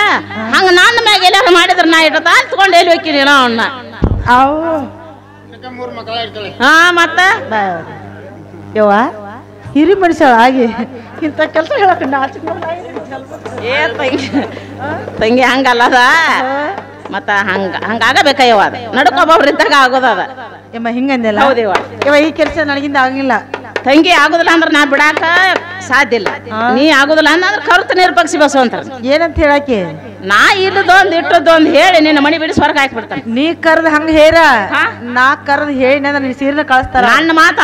ಹಂಗ ನನ್ನ ಮ್ಯಾಗ ಎಲ್ಲಾರ ಮಾಡಿದ್ರ ನಾ ಇಟ್ಟ ತಗೊಂಡು ಎಲ್ಲಿ ಹೋಗ್ತೀನಿ ಅವನ್ನ ಅವು ಹಾ ಮತ್ತ ಯವ್ವ ಹಿರಿ ಮನುಷ್ಯ ಆಗಿ ಇಂಥ ಕೆಲಸ ಹೇಳಕ್ ಏ ತಂಗಿ ಹಂಗಲ್ಲದ ಮತ್ತ ಹಂಗಾಗಬೇಕಯ್ಯವ ಅದ ನಡ್ಕೊಬವ್ರ ಇದ್ದಾಗ ಆಗೋದದ ಯಮ್ಮ ಹಿಂಗಂದೆಲ್ಲ ಹೌದೇವ ಯವ್ವ ಈ ಕೆಲಸ ನನಗಿಂದ ಆಗಿಲ್ಲ ತಂಗಿ ಆಗುದಿಲ್ಲ ಅಂದ್ರ ನಾ ಬಿಡಾಕ ಸಾಧ್ಯ ಇಲ್ಲ ನೀ ಆಗುದಿಲ್ಲ ಅಂದ್ರೆ ಕರುತ ನಿರ್ಪಕ್ಷಿ ಬಸವ ಅಂತ ಏನಂತ ಹೇಳಕ್ಕೆ ನಾ ಇಲ್ಲದೊಂದ್ ಇಟ್ಟದೊಂದ್ ಹೇಳಿ ನಿನ್ನ ಮನಿ ಬಿಡಿಸಿ ಹೊರಗೆ ಹಾಕ್ಬಿಡ್ತಾನೆ ನೀ ಕರ್ದ ಹಂಗ ಹೇರ ನಾ ಕರ್ದ ಹೇಳಿ ನೀ ಸೀರೆನ ಕಳಿಸ್ತಾರ ನನ್ನ ಮಾತ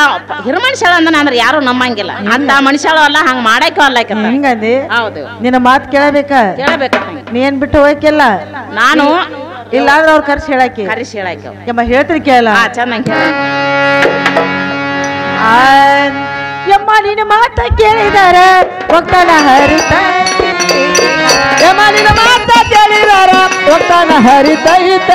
ಹಿರು ಮನುಷ್ಯಳ ಅಂದ್ರೆ ಯಾರು ನಮ್ಮಂಗಿಲ್ಲ ಅಂತ ಮನುಷ್ಯಳು ಅಲ್ಲ ಹಂಗ ಮಾಡಾಕ ಅಲ್ಲ ಹಿಂಗಂದಿ ಹೌದು ನಿನ್ನ ಮಾತು ಕೇಳಬೇಕ ಕೇಳಬೇಕ ನೀ ಏನ್ ಬಿಟ್ಟು ಹೋಯ್ಕೆಲ್ಲ ನಾನು ಇಲ್ಲ ಆದ್ರೆ ಅವ್ರು ಕರ್ಸಿ ಹೇಳಕ್ಕೆ ಕರಿಸಿ ಹೇಳಾಕ ಯಮ್ಮ ಹೇಳ್ತೀರಿ ಕೇಳಲ್ಲ ಚೆನ್ನಾಗಿ ಯಮ್ಮ ನಿನ್ನ ಮಾತ ಕೇಳಿದಾರ ಹೋಗ್ತಾನ ಹರಿತ ಯಮ್ಮ ನಿನ್ನ ಮಾತ ಕೇಳಿದಾರ ಹೋಗ್ತಾನ ಹರಿತೈತ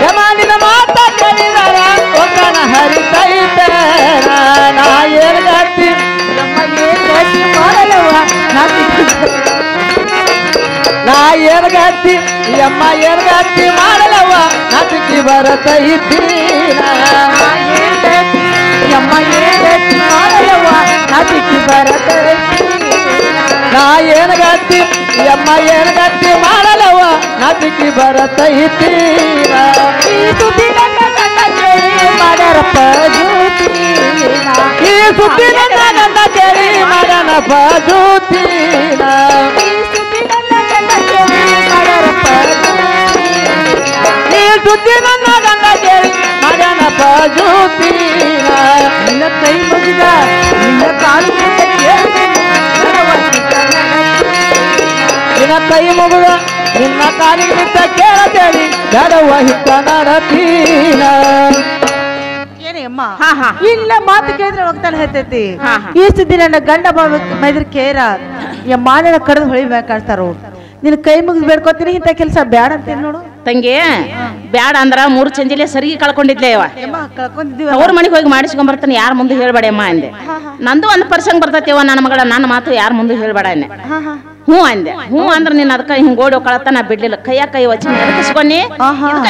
ಯಮ್ಮ ನಿನ್ನ ಮಾತ ಕೇಳಿದಾರ ಹೋಗ್ತಾನ ಹರಿತೈತ ನಾ ಏನ್ ಗತಿ ಯಮ್ಮ ಏನ್ ಗತಿ ಮಾಡಲವ ನಾ ಏನ್ ಗತಿ ಯಮ್ಮ ಏನ್ ಗತಿ ಮಾಡಲವ ನಾಟಿಕಿ ಬರತೈತಿ ಯಮ್ಮ ಏನ್ ಗತಿ ಮಾಡಲವ ನಾಟಿಕಿ ಬರತೈತಿ ನಾ ಏನ್ ಗತಿ ಯಮ್ಮ ಏನ್ ಗತಿ ಮಾಡಲವ ನಾಟಿಕಿ ಬರತೈತಿ ಈ ಸುದ್ದಿ ಮಾಡರಪ್ಪ ಈ ಸುದ್ದಿ ನನ್ನ ಕೇಳಿ ಮಾಡನಪ್ಪ ಜ್ಯೋತಿನ ಈ ಸುದ್ದಿ ನನ್ನ ಗಂಡ ಕೇಳಿ ಮಾಡನಪ್ಪ ಜ್ಯೋತಿನ ನಿನ್ನ ಕೈ ಮುಗಿದ ನಿನ್ನ ಕಾಲು ನಿನ್ನ ಕೈ ಮುಗಿದ ನಿನ್ನ ಕಾಲಿಗೆ ಬಿಟ್ಟ ಕೇಳತೇಳಿ ನಡವ ಹಿತ್ತ ನಡತೀನ ಇಲ್ಲ ಮಾತು ಕೇಳಿದ್ರೆ ಹೋಗ್ತಾನೆ ಹೇಳ್ತೈತಿ ಈ ಸುದ್ದಿ ನನ್ನ ಗಂಡ ಮೈದ್ರ ಕೇರ ಮಾನ ಕಡ್ದು ಹೊಳಿಬೇಕಾಡ್ತಾರ ನಿನ್ ಕೈ ಮುಗಿದ್ ಬೇಡ್ಕೋತೀನಿ ಇಂಥ ಕೆಲಸ ಬ್ಯಾಡ ಅಂತ ನೋಡು ತಂಗಿ ಬ್ಯಾಡ ಅಂದ್ರ 3 ಚಂಜಿಲೆ ಸರಿಗೆ ಕಳ್ಕೊಂಡಿದ್ಲೆ ಅವ ಕಳ್ಕೊಂಡಿದ್ದೀವಿ ಅವ್ರ ಮನೆಗೆ ಹೋಗಿ ಮಾಡಿಸ್ಕೊಂಡ್ ಬರ್ತಾನೆ ಯಾರ ಮುಂದೆ ಹೇಳ್ಬೇಡ ಅಮ್ಮ ಅಂದೆ ನಂದು ಒಂದು ಪರ್ಸಂಗ್ ಬರ್ತೈತಿವ ನನ್ನ ಮಗಳ ನನ್ನ ಮಾತು ಯಾರ ಮುಂದೆ ಹೇಳ್ಬೇಡ ಅನ್ನೆ ಹ್ಞೂ ಅಂದೆ ಹ್ಞೂ ಅಂದ್ರೆ ನೀನ್ ಅದಕ್ಕ ಹಿಂಗ್ ಓಡಿ ಹೋಗ್ಕಳತ್ತ ನಾ ಬಿಡ್ಲಿಲ್ಲ ಕೈ ವಚನ ಎದಕಿಸ್ಕೊನಿ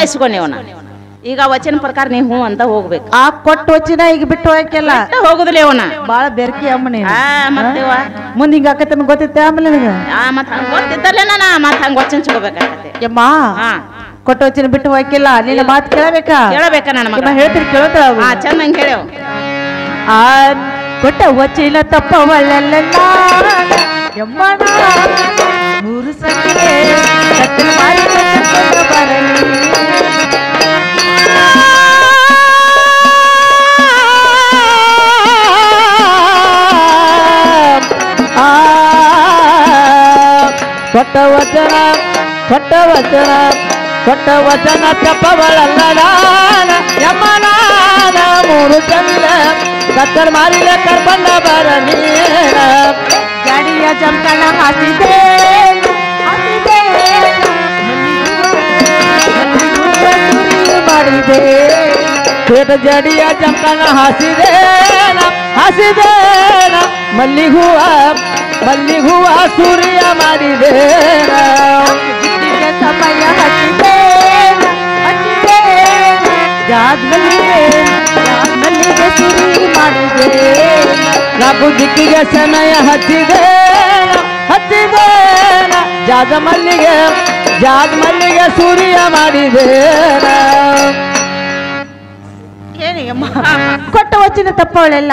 ಇಸ್ಕೊನಿ ಅವನ ಈಗ ವಚನ ಪ್ರಕಾರ ನೀ ಹ್ಞೂ ಅಂತ ಹೋಗ್ಬೇಕು ಆ ಕೊಟ್ಟು ವಚನ ಈಗ ಬಿಟ್ಟು ಹೋಗಕ್ಕೆಲ್ಲ ಹೋಗುದಿಲ್ಲ ಅವನ ಬಾಳ ಬೆರ್ಕಿ ಅಮ್ಮನಿ ಮತ್ತೇವ ಮುಂದೆ ಹಿಂಗ ಆಕತ್ತ ಗೊತ್ತೈತೆ ಆಮೇಲೆ ನಿನಗೆ ಮತ್ ಹಂಗ ಗೊತ್ತಿದ್ದಲ್ಲೇ ನಾ ಮತ್ ಹಂಗ ವಚನ ಸಿಗೋಬೇಕಾಗತ್ತೆ ಯಮ್ಮ ಕೊಟ್ಟು ವಚನ ಬಿಟ್ಟು ಹೋಗಕ್ಕಿಲ್ಲ ನಿನ್ನ ಮಾತು ಕೇಳಬೇಕಾ ನನ್ನ ಮಗ ಹೇಳ್ತೀರಿ ಕೇಳ್ತಾರ ಚಂದಂಗ ಹೇಳೇವ್ ಆ ಕೊಟ್ಟ ವಚನ ತಪ್ಪವಲ್ಲ ಯಮ್ಮನ 3 ಸಂಖ್ಯೆ ಬರಲಿ ಕೊಟ್ಟ ವಚನ ತಪ್ಪವಳಲ್ಲ ಯಮನಾನ 3 ಚಂದ ಕತ್ತರ್ ಮಾರಿಲ ಕರ್ಬಂದ ಬರಲಿ ಗಾಡಿಯ ಜಂಕಣ ಹಾಸಿದೆ ಮಾಡಿದೆ ಪೇಟ ಜಡಿಯ ಜಂಕಣ ಹಾಸಿದೆ ಮಲ್ಲಿ ಹೂವ ಸೂರ್ಯ ಮಾಡಿದೆ ಸಮಯ ಹಚ್ಚಿದೆ ಜಾದ್ಮಲ್ಲಿಗೆ ಸುರಿ ಮಾಡಿದೆ ರಾಬು ದಿಕ್ಕಿಗೆ ಸಮಯ ಹಚ್ಚಿದೆ ಜಾದ ಮಲ್ಲಿಗೆ ಸೂರ್ಯ ಮಾಡಿದೆ ಕೊಟ್ಟ ವಚನ ತಪ್ಪವಳೆಲ್ಲ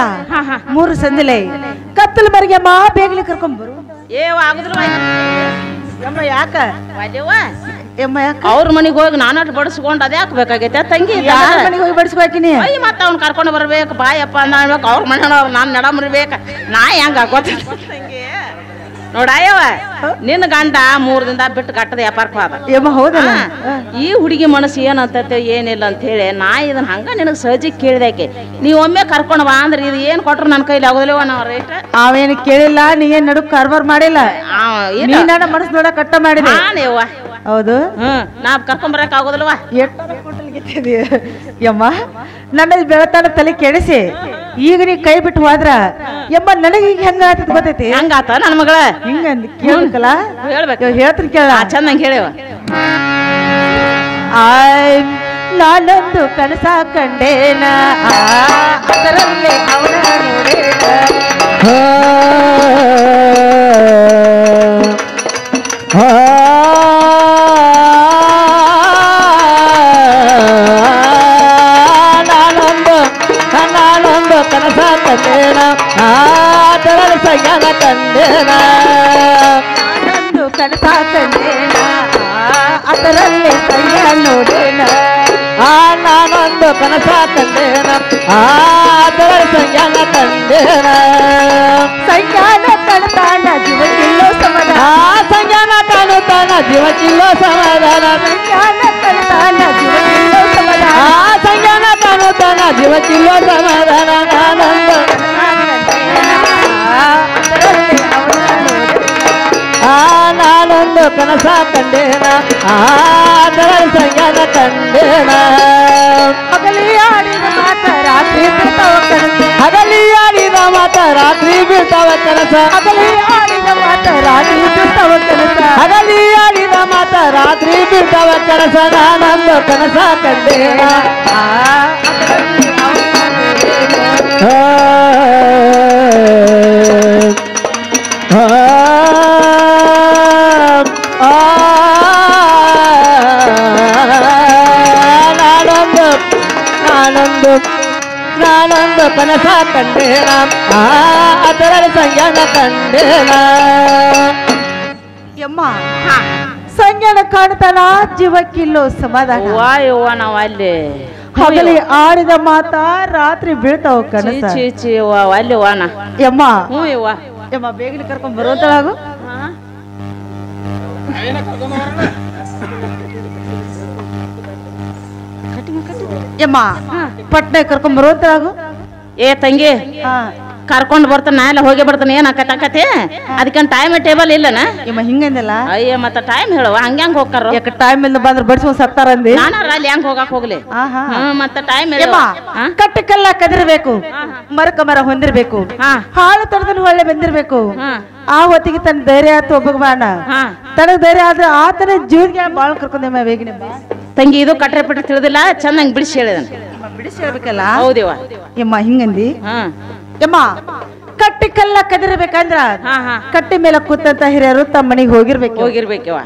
3 ಸಂದಿಲೆ ಕತ್ತಲು ಮರಿಗೆ ಅಮ್ಮ ಬೇಗಲಿ ಕರ್ಕೊಂಡ್ಬರು ಯಾಕ ಅವ್ರ ಮನಿಗೆ ಹೋಗಿ ನಾನಟ್ ಬಡಿಸ್ಕೊಂಡು ಅದೇ ಹಾಕ್ಬೇಕಾಗೈತೆ ತಂಗಿ ಮನೆಗೆ ಹೋಗಿ ಬಡಿಸ್ಬೇಕಿನಿ ಮತ್ತ ಅವ್ನ ಕರ್ಕೊಂಡು ಬರ್ಬೇಕು ಬಾಯಪ್ಪ ಅಂದ್ಬೇಕು ಅವ್ರ ಮನೆಯವ್ರು ನಾನು ನಡ ಮುರಿಬೇಕ ನಾ ಹೆಂಗ ತಂಗಿ ನೋಡಾಯವ ನಿನ್ನ ಗಂಡ 3 ದಿನದ ಬಿಟ್ಟು ಕಟ್ಟದ ವ್ಯಾಪಾರಕ್ಕೆ ಹೋದ ಹೌದಲ್ಲ ಈ ಹುಡುಗಿ ಮನಸ್ಸು ಏನಂತೈತೆ ಏನಿಲ್ಲ ಅಂತ ಹೇಳಿ ನಾ ಇದನ್ನ ಹಂಗ ನಿನಗೆ ಸಹಜ ಕೇಳಿದಾಕೆ ನೀವ್ ಒಮ್ಮೆ ಕರ್ಕೊಂಡು ಬಾ ಅಂದ್ರೆ ಇದು ಏನ್ ಕೊಟ್ರು ನನ್ನ ಕೈಲಿ ಆಗೋದಿಲ್ಲವ ನಾವು ರೇಟ್ ಅವೇನು ಕೇಳಿಲ್ಲ ನೀ ಏನ್ ನಡುಕ್ ಕಾರ್ಬಾರ್ ಮಾಡಿಲ್ಲ ಮನಸ್ಸು ನೋಡ ಕಟ್ಟ ಮಾಡಿದೆ ಹೌದು ನಾ ಕರ್ಕೊಂಬರಕ್ ಆಗೋದಿಲ್ವಾ ಯಮ್ಮ ನನ್ನ ಬೆಳತಾನ ತಲೆ ಕೆಡಿಸಿ ಈಗ ನೀ ಕೈ ಬಿಟ್ಟು ಹೋದ್ರ ಯಮ್ಮ ನನಗೆ ಈಗ ಹೆಂಗ ಆತದ ಗೊತ್ತೈತಿ ಹಂಗಾತ ನನ್ನ ಮಗಳ ಹಿಂಗ ಕೇಳ್ಬೇಕಲ್ಲ ಹೇಳ್ತೀನಿ ಕೇಳ ಚಂದಂಗ ಹೇಳವ ನಾನೊಂದು ಕನಸ ಕಂಡೇನ ಅದರಲ್ಲಿ ಅವನ ನಾನೊಂದು ಕನಸ ಕಂಡೇನ ಅದರಲ್ಲಿ ಸಯ್ಯನ ಕಂಡೇನ ನಾನೊಂದು ಕನಸ ಕಂಡೇನ ಅದರಲ್ಲಿ ಸಯ್ಯ ನೋಡೇನ ನಾನೊಂದು ಕನಸ ಕಂಡೇನ ಅದರಲ್ಲಿ ಸಯ್ಯನ ಕಂಡೇನ ಸಂಜ್ಞಾನ ಕಾಣುತ್ತಾನ ಜೀವಕ್ಕಿಲ್ಲೋ ಸಮಾಧಾನ ಸಂಜ್ಞಾನ ಕಾಣುತ್ತಾನ ಜೀವಕ್ಕಿಲ್ಲೋ ಸಮಾಧಾನ ಸಂಜ್ಞಾನ ಕಾಣುತ್ತಾನ ಜೀವಕ್ಕಿಲ್ಲೋ ಸಮಾಧಾನ ಸಂಜ್ಞಾನ ಕಾಣುತ್ತಾನ ಜೀವಕ್ಕಿಲ್ಲೋ ಸಮಾಧಾನ ನಾನೊಂದು ಕನಸ ಕಂಡೇನ ಅದರಲ್ಲಿ ಸಂಜ್ಞಾನ ಕಂಡೇನ ಹಗಲಿ ಆಡಿದ ಮಾತ ರಾತ್ರಿ ಬಿಡ್ತಾವ ಕನಸ ಹಗಲಿ ಆಡಿದ ಮಾತ ರಾತ್ರಿ ಬಿಡ್ತಾವ ಕನಸ ಹಗಲಿ ಆಡಿದ ಮಾತ ರಾತ್ರಿ ಬಿಡ್ತಾವ ಕನಸ ಹಗಲಿ ಆಡಿದ ಮಾತ ರಾತ್ರಿ ಬಿಡ್ತಾವ ಕನಸ ನಾನೊಂದು ಕನಸ ಕಂಡೇನ ನಾನೊಂದು ಕನಸ ಕಂಡೇನ ಅದರಲ್ಲಿ ಸಂಜ್ಞಾನ ಕಂಡೇನ ಯಮ್ಮ ಸಂಜ್ಞಾನ ಕಾಣ್ತಾನ ಜೀವಕ್ಕಿಲ್ಲೋ ಸಮಾಧಾನ ವಾಯವ್ವ ನಾವ್ ಅಲ್ಲಿ ಹಗಲಿ ಆಡಿದ ಮಾತ ರಾತ್ರಿ ಬೀಳ್ತಾವ ಕನಸ ಚೀಚಿ ಅಲ್ಲಿ ವಾನ ಯಮ್ಮ ಹ್ಞೂ ಯವ್ವ ಯಮ್ಮ ಬೇಗನೆ ಕರ್ಕೊಂಡ್ ಬರುವಂತಳಾಗು ಯಮ್ಮ ಪಟ್ನೆ ಕರ್ಕೊಂಡ್ ಬರುವಂತಳಾಗು ಏ ತಂಗಿ ಕರ್ಕೊಂಡು ಬರ್ತಾನ ಎಲ್ಲ ಹೋಗಿ ಬರ್ತಾನೆ ಏನ್ ಆಕತಿ ಅದಕ್ಕೆ ಟೈಮ್ ಟೇಬಲ್ ಇಲ್ಲನ ಇಮ್ಮ ಹಿಂಗಂದಲ್ಲ ಅಯ್ಯ ಮತ್ತ ಟೈಮ್ ಹೇಳುವ ಹಂಗ್ಯಾಂಗ ಹೋಗ್ತಾರ ಯಾಕ ಟೈಮ್ ಇಂದ ಬಂದ್ರೆ ಬಡಿಸ್ಕೊಂಡ್ ಸತ್ತಾರಂದಿ ನಾನಾರ ಅಲ್ಲಿ ಹೆಂಗ್ ಹೋಗಕ್ ಹೋಗ್ಲಿ ಮತ್ತ ಟೈಮ್ ಕಟ್ಟಕ್ಕೆಲ್ಲ ಕದಿರ್ಬೇಕು ಮರಕ ಮರ ಹೊಂದಿರ್ಬೇಕು ಹಾಳು ತರದಲ್ಲಿ ಒಳ್ಳೆ ಬಂದಿರ್ಬೇಕು ಆ ಹೊತ್ತಿಗೆ ತನ್ನ ಧೈರ್ಯ ಆತು ಒಬ್ಬಗ ಬಾಣ ತನಗ್ ಧೈರ್ಯ ಆದ್ರೆ ಆತನ ಜೀವನಿಗೆ ಬಾಳ್ ಕರ್ಕೊಂಡೆ ಬೇಗನೆ ತಂಗಿ ಇದು ಕಟ್ರೆ ಪಟ್ರೆ ತಿಳಿದಿಲ್ಲ ಚಂದಂಗ್ ಬಿಡಿಸಿ ಹೇಳಿದನ್ ಬಿಡಿಸಿ ಹೇಳ್ಬೇಕಲ್ಲ ಹೌದಿವ ಯಮ್ಮ ಹಿಂಗಂದಿ ಯಮ್ಮ ಕಟ್ಟಿಕಲ್ಲ ಕದಿರ್ಬೇಕಂದ್ರ ಕಟ್ಟಿ ಮೇಲೆ ಕೂತಂತ ಹಿರಿಯರು ತಮ್ಮ ಮನೆಗೆ ಹೋಗಿರ್ಬೇಕವ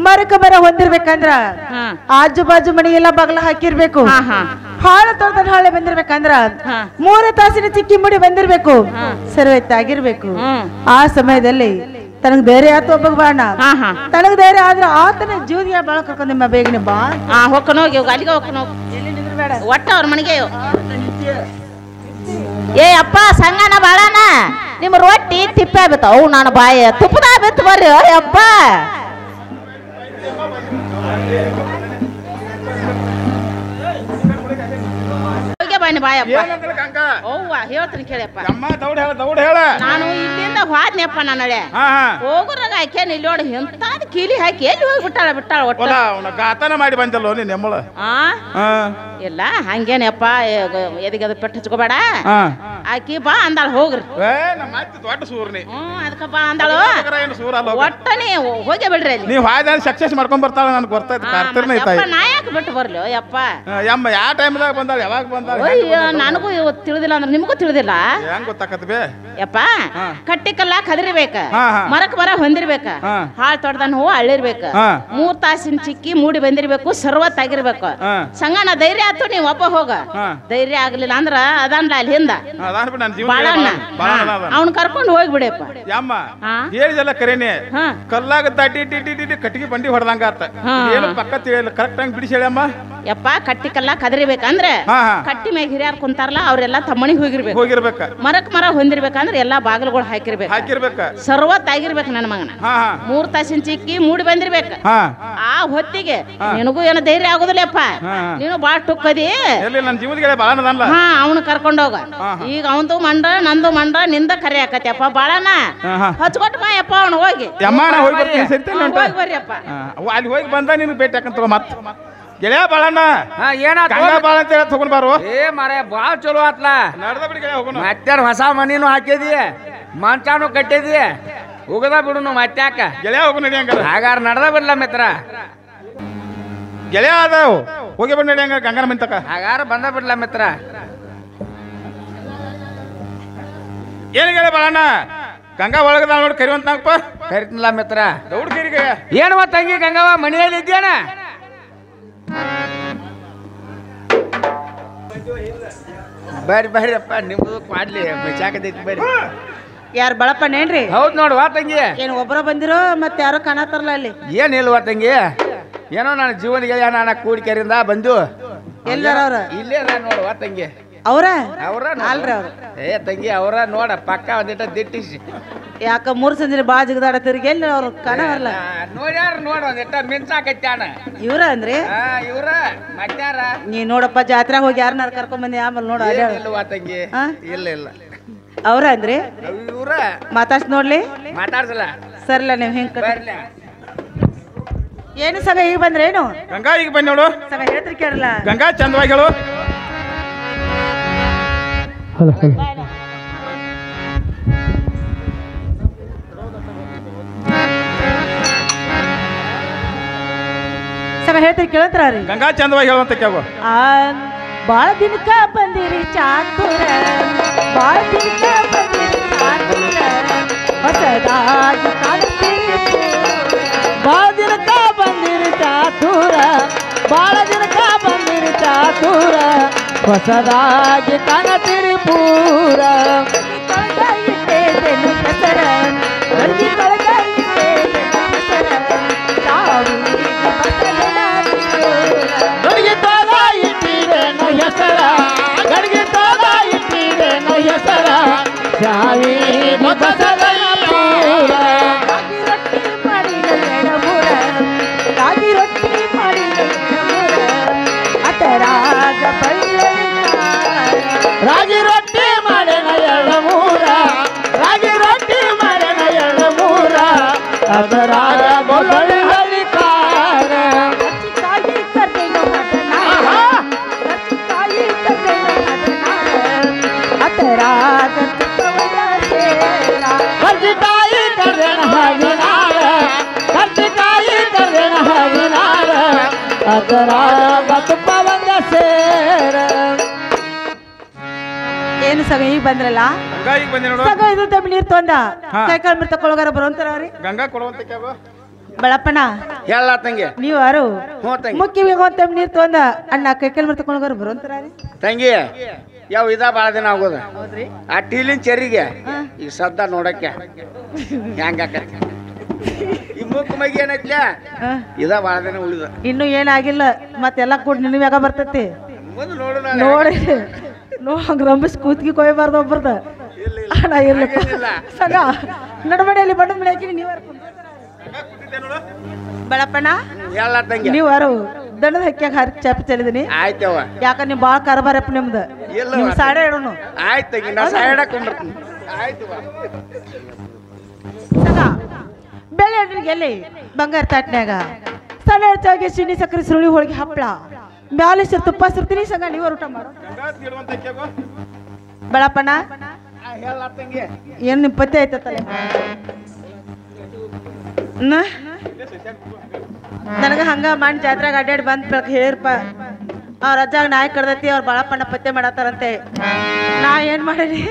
ಮರಕ ಮರ ಹೊಂದಿರ್ಬೇಕಂದ್ರ ಆಜು ಬಾಜು ಮನೆಗೆಲ್ಲ ಬಗಲ ಹಾಕಿರ್ಬೇಕು ಹಾಳು ತೊಳ್ದ ಹಾಳೆ ಬಂದಿರ್ಬೇಕಂದ್ರ 3 ತಾಸಿನ ಚಿಕ್ಕಿ ಮುಡಿ ಬಂದಿರ್ಬೇಕು ಸರ್ವೈತಾಗಿರ್ಬೇಕು ಆ ಸಮಯದಲ್ಲಿ ತನಗ್ ಧೈರ್ಯ ಆತು ಒಬ್ಬಗ ಬಾಣ ತನಗ್ ಧೈರ್ಯ ಆದ್ರ ಆತನ ಜೀವನಿಗೆ ಬಾಳ ಕರ್ಕೊಂಡ್ ನಿಮ್ಮ ಬೇಗನೆ ಬಾ ಹೋಗ್ಕೊಂಡು ಹೋಗಿ ಅಲ್ಲಿಗೆ ಹೋಗ್ಕೊಂಡು ಒಟ್ಟ ಅವ್ರ ಮನೆಗೆ ಏ ಅಪ್ಪ ಸಂಗನ ಬಾಳನ ನಿಮ್ಮ ರೊಟ್ಟಿ ತಿಪ್ಪೆ ಬಿತ್ತಾವು ನಾನು ಬಾಯ ತುಪ್ಪದ ಬಿತ್ತು ಬರ್ರಿ ಅಪ್ಪ ಹೇಳ್ತೀನಿ ಕೇಳಪ್ಪ ನಾನು ಇಲ್ಲಿಂದ ಹೋದ್ನಪ್ಪ ನನ್ನಳೆ ಹೋಗುರಾಗ ಆಕೇನ್ ಇಲ್ಲಿ ನೋಡಿ ಎಂತಾದ್ ಕೀಲಿ ಹಾಕಿ ಎಲ್ಲಿ ಹೋಗಿ ಬಿಟ್ಟಾಳ ಗಾತನ ಮಾಡಿ ಬಂದಲ್ಲೋ ನೀನ್ ಎಮ್ಮಳ ಇಲ್ಲ ಹಂಗೇನಪ್ಪ ಎದಿಗದ ಪೆಟ್ಟು ಹಚ್ಕೋಬೇಡ ಆಕಿ ಬಾ ಅಂದಾಳ ಹೋಗ್ರಿ ದೊಡ್ಡ ಸೂರ್ನಿ ಅದಕ್ಕ ಬಾ ಅಂದಾಳು ಒಟ್ಟನೆ ಹೋಗಿ ಬಿಡ್ರಿ ಅಲ್ಲಿ ನೀವ್ ಹಾಯ್ದ ಸಕ್ಸಸ್ ಮಾಡ್ಕೊಂಡ್ ಬರ್ತಾಳ ನನ್ಗೆ ಗೊತ್ತಾಯ್ತು ನಾ ಯಾಕೆ ಬಿಟ್ಟು ಬರ್ಲಿ ಯಪ್ಪ ಯಮ್ಮ ಯಾವ ಟೈಮ್ದಾಗ ಬಂದಾಳ ಯಾವಾಗ ಬಂದಾಳ ನನಗೂ ಇವತ್ತು ತಿಳಿದಿಲ್ಲ ಅಂದ್ರೆ ನಿಮಗೂ ತಿಳಿದಿಲ್ಲ ಹೆಂಗ್ ಗೊತ್ತಾಕತ್ಬೇ ಯಪ್ಪ ಕಟ್ಟಿಕಲ್ಲ ಕದರಿಬೇಕ ಮರಕ್ ಮರ ಹೊಂದಿರ್ಬೇಕ ಹಾಳ್ ತೊಡ್ದನ್ ಹೂ ಅಳ್ಳಿರ್ಬೇಕ 3 ತಾಸಿನ ಚಿಕ್ಕಿ ಮೂಡಿ ಬಂದಿರ್ಬೇಕು ಸರ್ವತ್ ಆಗಿರ್ಬೇಕು ಸಂಗಣ ಧೈರ್ಯ ಆತು ನೀವ್ ಒಬ್ಬ ಹೋಗ ಧೈರ್ಯ ಆಗ್ಲಿಲ್ಲ ಅಂದ್ರ ಅದನ್ಲ ಅಲ್ಲಿ ಹಿಂದ ಅವ್ನ ಕರ್ಕೊಂಡು ಹೋಗ್ಬಿಡಪ್ಪ ಯಮ್ಮ ಹೇಳಿದೆಲ್ಲ ಕರೇನೆ ಕಲ್ಲಾಗ ದಾಟಿ ಕಟ್ಟಿಗೆ ಬಂಡಿ ಹೊಡೆದಂಗ ಆತ ಏನು ಪಕ್ಕ ತಿಳಿಯಲ್ಲ ಕರೆಕ್ಟ್ ಆಗಿ ಬಿಡಿಸಿ ಹೇಳಮ್ಮ ಯಪ್ಪ ಕಟ್ಟಿಕಲ್ಲ ಕದರಿಬೇಕಂದ್ರೆ ಕಟ್ಟಿ ಮ್ಯಾಗ ಹಿರಿಯಾರ್ ಕುಂತಾರಲ್ಲ ಅವ್ರೆಲ್ಲಾ ತಮ್ಮನಿಗೆ ಹೋಗಿರ್ಬೇಕು ಮರಕ್ ಮರ ಹೊಂದಿರ್ಬೇಕಂದ್ರೆ ಎಲ್ಲಾ ಬಾಗಿಲುಗಳು ಹಾಕಿರ್ಬೇಕು ಸರ್ವತ್ ಆಗಿರ್ಬೇಕು ನನ್ನ ಮಗನ 3 ತಾಸಿನ ಚಿಕ್ಕಿ ಮೂಡಿ ಬಂದಿರ್ಬೇಕು ಆ ಹೊತ್ತಿಗೆ ನಿನಗೂ ಏನೋ ಧೈರ್ಯ ಆಗೋದಿಲ್ಲಪ್ಪ ನೀನು ಬಾಳ್ ಟುಕ್ಕದಿ ಅವನು ಕರ್ಕೊಂಡೋಗ ಈಗ ಅವಂದು ಮಂಡ ನಂದು ಮಂಡ ನಿಂದ ಕರೆ ಆಕತ್ಯಪ್ಪ ಬಾಳನ ಹಚ್ಕೊಟ್ ಬಾ ಯಪ್ಪ ಅವನು ಹೋಗಿ ಬರ್ರಿಯಪ್ಪ ಅಲ್ಲಿ ಹೋಗಿ ಬಂದ ನೀನು ಭೇಟಿ ಹಾಕಂತ ಮತ್ ಗೆಳೆಯ ಬಾಳಣ್ಣ ಬಾಳ ಅಂತ ಹೇಳಿ ತಗೊಂಡ್ ಬಾರು ಮಾರೇ ಬಾಳ ಚಲೋ ಆತ್ಲ ನಡ್ದ ಬಿಡಿ ಗೆಳೆಯ ಹೋಗೋಣ ಮತ್ತೆ ಹೊಸ ಮನಿನೂ ಹಾಕಿದಿ ಮಂಚಾನು ಕಟ್ಟಿದಿ ಹೋಗದ ಬಿಡು ಮತ್ತ್ಯಾಕ ಗೆಳೆಯ ಹೋಗು ನಡಿ ಹಂಗಾರ ಹಾಗಾರ ನಡ್ದ ಬಿಡ್ಲ ಮಿತ್ರ ಗೆಳೆಯ ಅದಾವ ಹೋಗಿ ಬಂದ್ ನಡಿ ಹಂಗಾರ ಗಂಗನ ಮಿಂತಕ ಹಾಗಾರ ಬಂದ ಬಿಡ್ಲ ಮಿತ್ರ ಏನ್ ಗೆಳೆಯ ಬಾಳಣ್ಣ ಗಂಗಾ ಒಳಗದ ನೋಡಿ ಕರಿವಂತಪ್ಪ ಕರಿತಿಲ್ಲ ಮಿತ್ರ ದೌಡ್ ಕರಿ ಗೆಳೆಯ ಏನ್ವ ತಂಗಿ ಗಂಗವ್ವ ಮನೆಯಲ್ಲಿ ಇದ್ದೇನ ಬರ್ರಿಪ್ಪ ನಿಮ್ದು ಮಾಡ್ಲಿ ಚಾಕತೈತಿ ಬರ್ರಿ ಯಾರು ಬಳಪ್ಪನೇನ್ರಿ ಹೌದ್ ನೋಡುವ ತಂಗಿ ಏನ್ ಒಬ್ಬರ ಬಂದಿರೋ ಮತ್ತೆ ಯಾರೋ ಕಾಣತಾರಲ್ಲ ಅಲ್ಲಿ ಏನ್ ಇಲ್ವಾ ತಂಗಿ ಏನೋ ನನ್ನ ಜೀವನಿಗೆ ನಾನು ಕೂಡಿಕೆರಿಂದ ಬಂದು ಎಲ್ಲಾರ ಅವ್ರ ಇಲ್ಲೇ ನೋಡುವ ತಂಗಿ ಅವ್ರ ಅಲ್ರಿ ಅವ್ರ ಏ ತಂಗಿ ಅವರ ನೋಡ ಪಕ್ಕ ಒಂದಿಟ್ಟ ದಿಟ್ಟಿಸಿ ಯಾಕ 3 ಸಂಜೆ ಬಾ ಜಿಗದಾಡ ತಿರ್ಗಿ ಎಲ್ಲಿ ಅವ್ರು ಕಾಣವಲ್ಲ ನೋಡ್ಯಾರ ನೋಡ ಒಂದಿಟ್ಟ ಮಿಂಚಾಕತ್ಯಾನ ಇವ್ರ ಅಂದ್ರಿ ಇವ್ರ ಮತ್ಯಾರ ನೀ ನೋಡಪ್ಪ ಜಾತ್ರೆಗೆ ಹೋಗಿ ಯಾರನ್ನಾರು ಕರ್ಕೊಂಡ್ ಬಂದಿ ಆಮೇಲೆ ನೋಡ ಇಲ್ವಾ ತಂಗಿ ಇಲ್ಲ ಅವ್ರ ಅಂದ್ರಿ ಇವ್ರ ಮಾತಾಡ್ಸ್ ನೋಡ್ಲಿ ಮಾತಾಡ್ಸಲ್ಲ ಸರಿಲ್ಲ ನೀವ್ ಹಿಂಗ್ ಏನು ಸಗ ಈಗ ಬಂದ್ರೇನು ಗಂಗಾ ಈಗ ಬಂದ್ ನೋಡು ಸಗ ಹೇಳ್ತ್ರಿ ಕೇಳಲ್ಲ ಗಂಗಾ ಚಂದವಾಗಿ ಹೇಳು ಸಗ ಹೇಳ್ತ್ರಿ ಕೇಳತ್ರ ರೀ ಗಂಗಾ ಚಂದವಾಗಿ ಹೇಳುವಂತ ಕೇಳು ಬಾಳ ದಿನಕ್ಕ ಬಂದಿರಿ ಚಾತುರ ಬಾಳ ದಿನಕ್ಕ ಬಂದಿರಿ ಚಾತುರ ಹೊಸದಾಗಿ ಕಾಣ್ತೀರಿ ಬಾಳ ದಿನಕ್ಕ ಬಂದಿರಿ ಚಾತುರ ಬಾಳ ದಿನಕ್ಕ ಬಂದಿರಿ ಚಾತುರ ಹೊಸದಾಗಿ ಕಾಣತೀರಿ ಪೂರ ಇಟ್ಟೇನು ಹೆಸರ ಗಂಜಿ ಕಳಗ ಇಟ್ಟೇನು ಹೆಸರ ಗಡಿಗೆ ತಾಳ ಇಟ್ಟಿರೇನು ಹೆಸರ ಗಡಿಗೆ ತಾಳ ಇಟ್ಟಿರೇನು ಹೆಸರ ಶಾವಿ ಬಸಲ ಪೂರ ರಾಗಿ ರೊಟ್ಟಿ ಮಾಡಿದ ಎಡಮೂರ ರಾಗಿ ರೊಟ್ಟಿ ಮಾಡಿದ ಎಡಮೂರ ಅದರಾಗ ಬಳ್ಳಿ ರಾಗಿ ರೊಟ್ಟಿ ಮಾಡಿದ ಸಗ ಈಗ ಬಂದ್ರಲ್ಲ ಗಂಗಾ ಈಗ ಬಂದಿ ನೋಡು ಸಗ ಇದು ತಮ್ಮ ನೀರ್ ತೊಂದ ಕೈ ಕಾಲ್ ಮಿರ್ ತಕೊಳ್ಳೋಗಾರ ಬರೋಂತಾರ ಅವ್ರಿ ಗಂಗಾ ಕೊಡುವಂತ ಕ್ಯಾಬ ಬೆಳಪ್ಪಣ್ಣ ಹೇಳ ತಂಗಿ ನೀವು ಯಾರು ಹ್ಞೂ ತಂಗಿ ಮುಖ್ಯವಾಗಿ ಒಂದ್ ತಮ್ಮ ನೀರ್ ತೊಂದ ಅಣ್ಣ ಕೈ ಕಾಲ್ ಮಿರ್ ತಕೊಳ್ಳೋಗಾರ ಬರೋಂತಾರ ತಂಗಿ ಯಾವ ಇದ ಭಾಳ ದಿನ ಆಗೋದ ಹೌದ್ರಿ ಆ ಟೀಲಿನ ಚೆರಿಗೆ ಈಗ ಸದ್ದ ನೋಡಕ್ಕೆ ಹೆಂಗ ಈ ಮುಖ ಮಗಿ ಏನೈತ್ಲ ಇದ ಭಾಳ ದಿನ ಉಳಿದ ಇನ್ನು ಏನಾಗಿಲ್ಲ ಮತ್ತೆಲ್ಲ ಕೂಡ ನಿನ್ವ್ಯಾಗ ಬರ್ತೈತಿ ಮುಂದೆ ನೋಡು ನೋಡಿ ಹಂಗ ರಂಬಿಸ್ ಕೂತ್ಗಿ ಕೊಯ್ಬಾರ್ದು ಒಬ್ಬರ್ದ ಅಣ್ಣ ಇರ್ಲಿಲ್ಲ ಸಗ ನಡಮಡಿಯಲ್ಲಿ ಬಣ್ಣದ ಮನೆ ಹಾಕಿ ನೀವು ಬೆಳಪ್ಪಣ್ಣ ಹೇಳ ತಂಗಿ ನೀವು ಯಾರು ದಂಡದ ಹಕ್ಕಿಯಾಗ ಹಾರಿ ಚಾಪಿ ಚೆಲ್ಲಿದೀನಿ ಆಯ್ತವ ಯಾಕ ನೀವು ಭಾಳ ಕರಬಾರಪ್ಪ ನಿಮ್ದು ನೀವು ಸಾಡೆ ಇಡೋನು ಆಯ್ತು ತಂಗಿ ನಾ ಸೈಡ ಕುಂದಿರ್ತೀನಿ ಆಯ್ತು ಸಗ ಬೆಳೆ ಅಡ್ಡಿಗೆ ಎಲ್ಲಿ ಬಂಗಾರ ತಾಟ್ನ್ಯಾಗ ಸಣ್ಣ ಹೆಚ್ಚಾಗಿ ಸಿಣ್ಣಿ ಸಕ್ಕರೆ ಸುರುಳಿ ಹೋಳಿಗೆ ಹಪ್ಪಳ ಮ್ಯಾಲೆ ತುಪ್ಪ ಸಿರ್ತೀನಿ ಸಗ ನೀವು ಊಟ ಮಾಡು ಬೆಳಪ್ಪಣ್ಣ ಹೇಳ ತಂಗಿ ಏನು ನಿಮ್ಮ ಪತ್ತೆ ಐತತ್ತಲ್ಲ ನನಗೆ ಹಂಗ ಮಾಡಿ ಜಾತ್ರೆಗೆ ಅಡ್ಡಾಡಿ ಬಂದ್ ಬೆಳಗ್ಗೆ ಹೇಳಿರಪ್ಪ ಅವ್ರ ಅಜ್ಜಾಗ ನಾಯಿ ಕಡ್ದೈತಿ ಅವ್ರ ಬಾಳಪ್ಪಣ್ಣ ಪತ್ತೆ ಮಾಡತ್ತಾರಂತೆ ನಾ ಏನ್ ಮಾಡೀನಿ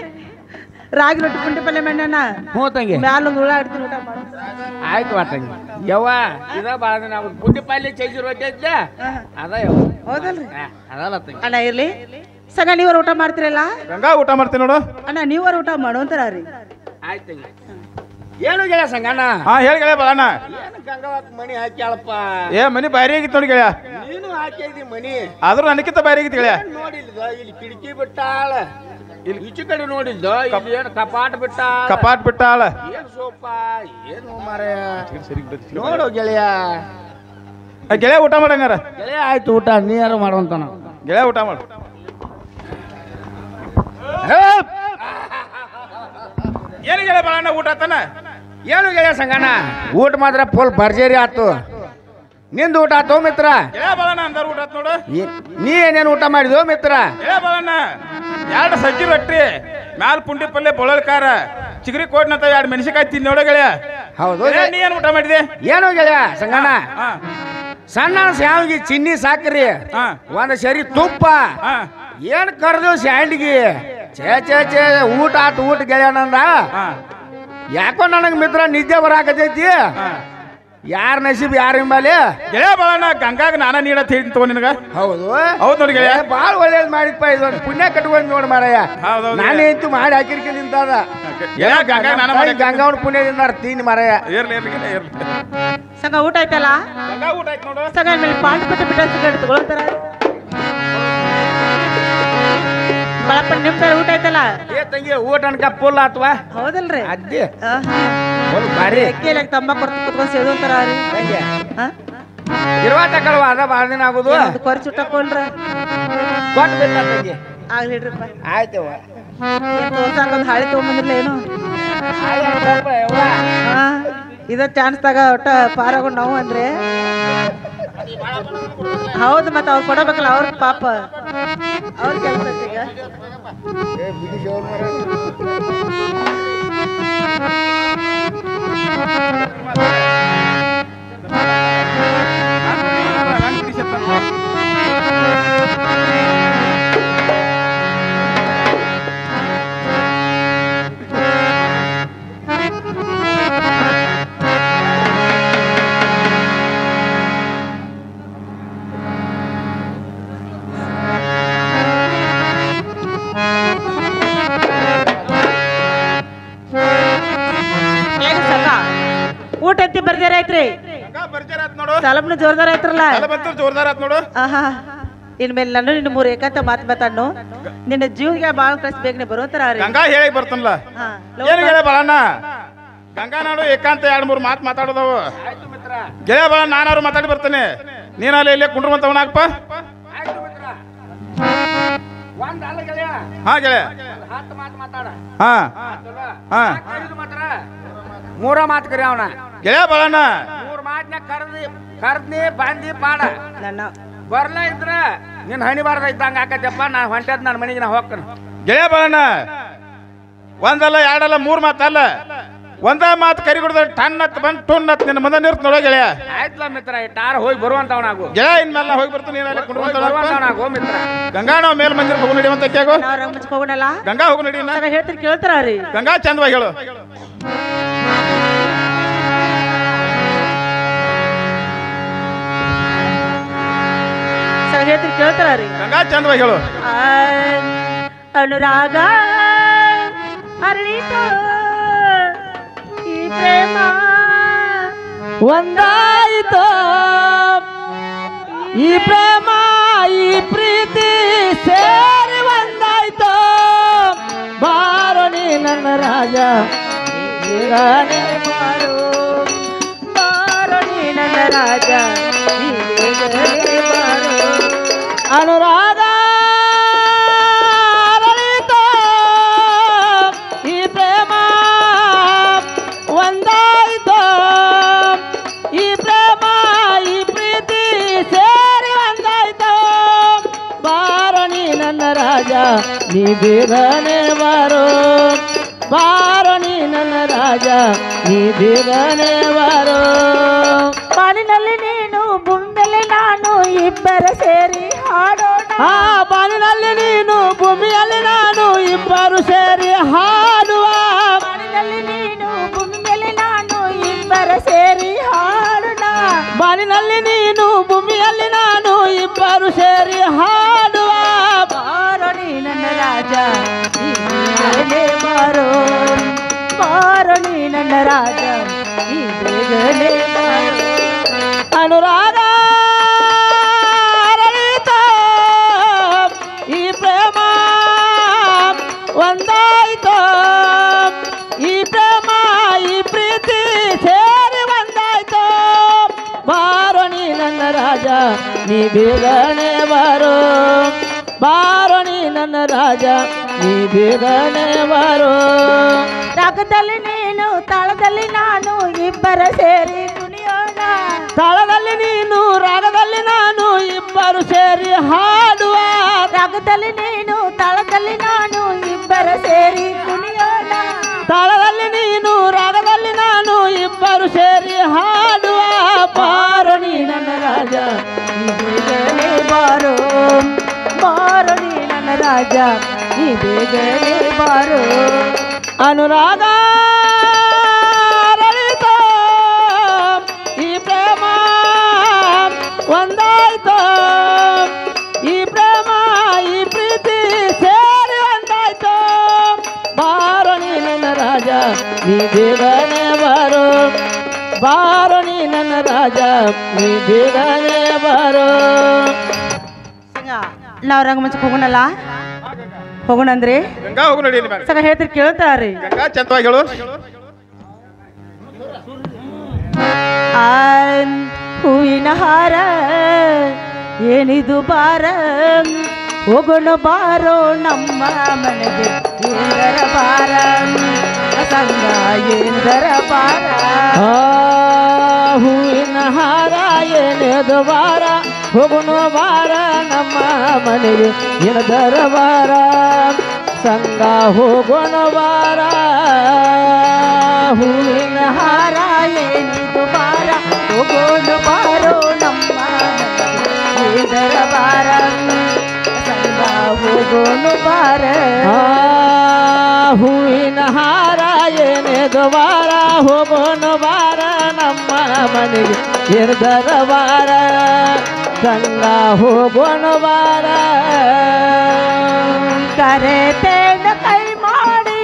ರಾಗಿ ರೊಟ್ಟಿ ಪುಂಡಿ ಪಲ್ಯ ಮಣ್ಣಣ್ಣ ಹ್ಞೂ ತಂಗಿ ಮ್ಯಾಲೊಂದು ಹುಳ ಹಿಡ್ತೀನಿ ಊಟ ಮಾಡು ಆಯ್ತು ತಂಗಿ ಯವ್ವ ಇದ ಭಾಳ ದಿನ ಆಗೋದು ಪುಂಡಿ ಪಲ್ಯ ಚೈಸಿ ರೊಟ್ಟಿ ಐತ್ಲ ಅದ ಯವ್ವ ಹೌದಲ್ರಿ ಅದಲ್ಲ ತಂಗಿ ಅಣ್ಣ ಇರ್ಲಿ ಸಗ ನೀವರ ಊಟ ಮಾಡ್ತಿರಲ್ಲ ಗಂಗಾ ಊಟ ಮಾಡ್ತೀನಿ ನೋಡು ಅಣ್ಣ ನೀವರ ಊಟ ಮಾಡು ಅಂತಾರ ರೀ ಆಯ್ತು ತಂಗಿ ಏನು ಗೆಳೆಯ ಸಂಗಣ್ಣ ಹಾ ಹೇಳಿ ಗೆಳೆಯ ಬಾಳಣ್ಣ ಏನು ಗಂಗವಾಕ್ ಮನಿ ಹಾಕ್ಯಾಳಪ್ಪ ಏ ಮನಿ ಬಾರಿ ಆಗಿತ್ತು ನೋಡಿ ಗೆಳೆಯ ನೀನು ಹಾಕಿದಿ ಮನಿ ಆದ್ರೂ ನನಗಿಂತ ಬಾರಿ ಆಗಿತ್ತು ಗೆಳೆಯ ನೋಡಿಲ್ದ ಇಲ್ಲಿ ಕಿಟಕಿ ಬಿಟ್ಟಾಳ ಇಲ್ಲಿ ಈಚೆ ಕಡೆ ನೋಡಿದ್ದ ಇಲ್ಲಿ ಏನು ಕಪಾಟ ಬಿಟ್ಟಾಳ ಕಪಾಟ್ ಬಿಟ್ಟಾಳ ಏನು ಸೋಪ ಏನು ಮಾರಾಯ ನೋಡು ಗೆಳೆಯ ಗೆಳೆಯ ಊಟ ಮಾಡಂಗಾರ ಗೆಳೆಯ ಆಯ್ತು ಊಟ ನೀ ಯಾರು ಮಾಡುವಂತಾನ ಗೆಳೆಯ ಊಟ ಮಾಡು ಏನು ಗೆಳೆಯ ಬಾಳಣ್ಣ ಊಟ ಆತನ ಏನು ಗೆಳೆಯ ಸಂಗಣ್ಣ ಊಟ ಮಾತ್ರ ಫುಲ್ ಭರ್ಜರಿ ಆತು ನಿಂದು ಊಟ ಆತು ಮಿತ್ರ ಗೆಳೆಯ ಬಾಳಣ್ಣ ಅಂದಾರ ಊಟ ಆತ್ ನೋಡು ನೀ ಏನೇನು ಊಟ ಮಾಡಿದ್ವು ಮಿತ್ರ ಗೆಳೆಯ ಬಾಳಣ್ಣ 2 ಸಜ್ಜಿ ರೊಟ್ಟಿ ಮ್ಯಾಲ ಪುಂಡಿ ಪಲ್ಯ ಬೊಳಲ್ಕಾರ ಚಿಗರಿ ಕೋಡ್ನಂತ 2 ಮೆಣಸಿಕಾಯಿ ತಿಂದಿ ನೋಡು ಗೆಳೆಯ ಹೌದು ನೀ ಏನು ಊಟ ಮಾಡಿದೆ ಏನು ಗೆಳೆಯ ಸಂಗಣ್ಣ ಹಾ ಸಣ್ಣ ಶಾವಿಗೆ ಚಿನ್ನಿ ಸಾಕ್ರಿ ಹಾ ಒಂದ್ ಸರಿ ತುಪ್ಪ ಹಾ ಏನ್ ಕರ್ದು ಸ್ಯಾಂಡ್ಗಿ ಛೇ ಊಟ ಆತು ಊಟ ಗೆಳೆಯನಂದ ಹಾ ಯಾಕೋ ನನಗೆ ಮಿತ್ರ ನಿದ್ದೆ ಬರಾಕತೈತಿ ಯಾರ ನಸೀಬ್ ಯಾರ ಹಿಂಬಾಲಿ ಗೆಳೆಯ ಬಾಳಣ್ಣ ಗಂಗಾಗ ನಾನ ನೀಡತ್ ಹೇಳ್ತೀನಿ ತಗೋ ನಿನಗ ಹೌದು ಹೌದು ನೋಡಿ ಗೆಳೆಯ ಬಾಳ ಒಳ್ಳೇದ್ ಮಾಡಿಪ್ಪ ಇದೊಂದು ಪುಣ್ಯ ಕಟ್ಕೊಂಡ್ ನೋಡ್ ಮಾರಯ್ಯ ಹೌದೌದು ನಾನು ಎಂತು ಮಾಡಿ ಹಾಕಿರ್ಕೆ ನಿಂತಾದ ಗೆಳೆಯ ಗಂಗಾಗ ನಾನ ಮಾಡಿ ಗಂಗಾವನ ಪುಣ್ಯದಿಂದ ತೀನಿ ಮಾರಯ್ಯ ಇರ್ಲಿ ಗೆಳೆಯ ಇರ್ಲಿ ಸಗ ಊಟ ಆಯ್ತಲ್ಲ ಗಂಗಾ ಊಟ ಆಯ್ತು ನೋಡು ಸಗ ಮೇಲೆ ಪಾಂಡ್ ಪಟ್ಟ ಬಿಟ್ಟ ಸಿಗರೇಟ್ ತಗೊಳ್ತಾರ ಬಳಪ್ಪಣ್ಣ ನಿಮ್ದು ಊಟ ಆಯ್ತಲ್ಲ ಏ ತಂಗಿ ಊಟ ಅನ್ಕ ಫುಲ್ ಆತ್ವಾ ಹೌದಲ್ರಿ ಅದ್ದಿ ಫುಲ್ ಭಾರಿ ಅಕ್ಕಿಯಲ್ಲಿ ತಂಬಾಕು ಕೊಡ್ತು ಕುತ್ಕೊಂಡು ಸೇದು ಅಂತಾರ ರೀ ತಂಗಿ ಇರುವ ತಗೊಳ್ವ ಅದ ಭಾಳ ದಿನ ಆಗುದು ಕೊರಿ ಚುಟ್ಟಕೊಂಡ್ರ ಕೊಟ್ಟು ಬಿಟ್ಟ ತಂಗಿ ಆಗ್ಲಿ ಹಿಡ್ರಪ್ಪ ಆಯ್ತವ ಏನ್ ತೋರ್ಸಾಕ ಒಂದು ಹಾಳಿ ತಗೊಂಬಂದಿರ್ಲ ಏನು ಇದ ಚಾನ್ಸ್ ತಗ ಒಟ್ಟ ಪಾರಾಗೊಂಡು ನಾವು ಅಂದ್ರೆ ಹೌದು ಮತ್ತೆ ಅವ್ರು ಕೊಡಬೇಕಲ್ಲ ಅವ್ರ ಪಾಪ ಅವ್ರ ಕೆಲಸ ಈಗ ಊಟ ಎತ್ತಿ ಬರ್ದಾರ ಐತ್ರಿ ಸಲಬ್ನ ಜೋರ್ದಾರ ಐತ್ರಲ್ಲ ಜೋರ್ದಾರ ಆತ್ ನೋಡು ಆಹಾ ಇನ್ಮೇಲೆ ನಾನು ನಿನ್ನ 3 ಏಕಾಂತ ಮಾತು ಮಾತಾಡ್ನು ನಿನ್ನ ಜೀವನಿಗೆ ಬಾಳ ಕಳ್ಸಿ ಬೇಗನೆ ಬರುವಂತಾರ ಗಂಗಾ ಹೇಳಿ ಬರ್ತನಲ್ಲ ಏನು ಗೆಳೆಯ ಬಾಳಣ್ಣ ಗಂಗಾ ನಾಡು ಏಕಾಂತ 2-3 ಮಾತು ಮಾತಾಡೋದವು ಗೆಳೆಯ ಬಾಳ ನಾನಾರು ಮಾತಾಡಿ ಬರ್ತೇನೆ ನೀನಲ್ಲಿ ಇಲ್ಲೇ ಕುಂಡ್ರು ಮಂತವನಾಗಪ್ಪ ಹಾ ಗೆಳೆಯ ಹಾ ಹಾ ಮೂರ ಮಾತು ಕರಿ ಅವನ ಗೆಳೆಯ ಬಾಳಣ್ಣ 3 ಮಾತನ್ನ ಕರ್ದ್ನಿ ಬಂದಿ ಪಾಡ ನನ್ನ ಬರ್ಲ ಇದ್ರ ನಿನ್ ಹಣಿ ಬಾರ್ದ ಇದ್ದಂಗ ಆಕತ್ತಪ್ಪ ನಾ ಹೊಂಟದ್ ನನ್ನ ಮನೆಗೆ ನಾ ಹೋಗ್ತಾನ ಗೆಳೆಯ ಬಾಳಣ್ಣ 1 ಅಲ್ಲ 2 ಅಲ್ಲ 3 ಮಾತಲ್ಲ ಒಂದ ಮಾತು ಕರಿ ಕೊಡದ ಟನ್ನತ್ ಬಂದ್ ಟುನ್ನತ್ ನಿನ್ನ ಮುಂದೆ ನಿರ್ತ ನೋಡೋ ಗೆಳೆಯ. ಆಯ್ತಲ್ಲ ಮಿತ್ರ ಟಾರ ಹೋಗಿ ಬರುವಂತವನಾಗು ಗೆಳೆಯ ಇನ್ಮೇಲೆ ನಾ ಹೋಗಿ ಬರ್ತೀನಿ ನೀನು ಅಲ್ಲಿ ಬರುವಂತವನಾಗು ಮಿತ್ರ. ಗಂಗಾ ನಾವು ಮೇಲ್ ಮಂದಿರ ಹೋಗು ನಡಿವಂತ ಕೇಗೋ. ನಾವು ರಂಗಮಂಚಕ್ಕೆ ಹೋಗೋಣಲ್ಲ. ಗಂಗಾ ಹೋಗು ನಡಿ. ಸರ ಹೇಳ್ತೀರಿ ಕೇಳ್ತಾರ ರೀ. ಗಂಗಾ ಚಂದವಾಗಿ ಹೇಳು. ಸರ ಹೇಳ್ತೀರಿ ಕೇಳ್ತಾರ ರೀ. ಗಂಗಾ ಚಂದವಾಗಿ ಹೇಳು. ಅನುರಾಗ ಅರಳಿತು ಈ ಪ್ರೇಮ ಒಂದಾಯಿತು ಈ ಪ್ರೇಮ ಈ ಪ್ರೀತಿ ಸೇರಿ ಒಂದಾಯ್ತು ಬಾರೋ ನೀ ನನ್ನ ರಾಜ ನೀನೇ ಬಾರೋ ಬಾರೋ ನೀ ನನ್ನ ರಾಜ ನೀನೇ ಬಾರೋ ಅನುರಾಗ ಅರಳಿತು ಈ ಪ್ರೇಮ ಒಂದಾಯ್ತು ಈ ಪ್ರೇಮ ಈ ಪ್ರೀತಿ ಸೇರಿ ಒಂದಾಯ್ತು ಬಾರೋ ನೀ ನನ್ನ ರಾಜ ನೀ ಬೇಗನೆ ಬಾರೋ ಬಾರೋ ನೀ ನನ್ನ ರಾಜ ನೀ ಬೇಗನೆ ಬಾರೋ ಬಾನಿನಲ್ಲಿ ನೀನು ಭೂಮಿಯಲ್ಲಿ ನಾನು ಇಬ್ಬರ ಸೇರಿ ಹಾಡೋಣ ಬಾನಿನಲ್ಲಿ ನೀನು ಭೂಮಿಯಲ್ಲಿ ನಾನು ಇಬ್ಬರು ಸೇರಿ ಹಾಡುವ ಬಾನಿನಲ್ಲಿ ನೀನು ಭೂಮಿಯಲ್ಲಿ ನಾನು ಇಬ್ಬರ ಸೇರಿ ಹಾಡೋಣ ಬಾನಿನಲ್ಲಿ ನೀನು ಭೂಮಿಯಲ್ಲಿ ನಾನು ಇಬ್ಬರು ಸೇರಿ ಹಾಡುವ ಬಾರೋ ನೀ ನನ್ನ ರಾಜ ನೀನೇ ಬಾರೋ ಬಾರೋ ನೀ ನನ್ನ ರಾಜ ನೀ ಬೇಗನೆ ಬಾರೋ ಅನುರಾಗ ಅರಳಿತು ಈ ಪ್ರೇಮ ಒಂದಾಯ್ತು ಈ ಪ್ರೇಮ ಈ ಪ್ರೀತಿ ಸೇರಿ ಒಂದಾಯ್ತು ಬಾರೋ ನೀ ನನ್ನ ರಾಜ ನೀ ಬೇಗನೆ ಬಾರೋ ಬಾರೋ ನೀ ನನ್ನ ರಾಜ ನೀ ಬೇಗನೆ ಬಾರೋ ರಾಗದಲ್ಲಿ ನೀನು ತಾಳದಲ್ಲಿ ನಾನು ಇಬ್ಬರ ಸೇರಿ ಕುಣಿಯೋಣ ತಾಳದಲ್ಲಿ ನೀನು ರಾಗದಲ್ಲಿ ನಾನು ಇಬ್ಬರು ಸೇರಿ ಹಾಡುವ ರಾಗದಲ್ಲಿ ನೀನು ತಾಳದಲ್ಲಿ ನಾನು ಇಬ್ಬರ ಸೇರಿ ಕುಣಿಯೋಣ ತಾಳದಲ್ಲಿ ನೀನು ರಾಗದಲ್ಲಿ ನಾನು ಇಬ್ಬರು ಸೇರಿ ಹಾಡುವ ಬಾರೋ ನೀ ನನ್ನ ರಾಜ ನೀ ಬೇಗನೆ ಬಾರೋ ಬಾರೋ ನೀ ನನ್ನ ರಾಜ ನೀ ಬೇಗನೆ ಬಾರೋ ಅನುರಾಗ ಅರಳಿತು ಈ ಪ್ರೇಮ ಒಂದಾಯ್ತು ಈ ಪ್ರೇಮ ಈ ಪ್ರೀತಿ ಸೇರಿ ಒಂದಾಯ್ತು ಬಾರೋ ನೀ ನನ್ನ ರಾಜ ನೀ ಬೇಗನೆ ಬಾರೋ ಬಾರೋ ನೀ ನನ್ನ ರಾಜ ನೀ ಬೇಗನೆ ಬಾರೋ ನಾವು ರಂಗಮಂಚಕ್ಕೆ ಹೋಗೋಣಲ್ಲ. ಹೋಗೋಣಂದ್ರಿ ಗಂಗಾ ಹೋಗು ನಡಿ. ಸರ ಹೇಳ್ತೀರಿ ಕೇಳ್ತಾರ್ರಿ. ಗಂಗಾ ಚಂದವಾಗಿ ಹೇಳು. ಹೂವಿನ ಹಾರ ಏನಿದು ಬಾರ ಹೋಗೋಣ ಬಾರೋ ನಮ್ಮ ಮನೆಗೆ ಏಂದರ ಬಾರ ಸಂಗ ಏಂದರ ಬಾರ ಹೂವಿನ ಹಾರ ಏನಿದು ಬಾರ ಹೋಗೋಣ ಬಾರ ನಮ್ಮ ಮನೆಗೆ ಏಂದರ ಬಾರ ಸಂಗ ಹೋಗೋಣ ಬಾರ ಹೂವಿನ ಹಾರ ಏನಿದು ಬಾರ ಹೋಗೋಣ ಬಾರೋ ನಮ್ಮ ಮನೆಗೆ ಬಾರ ಸಂಗ ಹೋಗೋಣ ಬಾರ ಹೂವಿನ ಹಾರ ಏನಿದು ಬಾರ ಹೋಗೋಣ ಬಾರ ನಮ್ಮ ಮನೆಗೆ ಏರ್ದರ ಬಾರ ಸಂಗ ಹೋಗೋಣ ಬಾರ ಕರೆತೇನ ಕೈ ಮಾಡಿ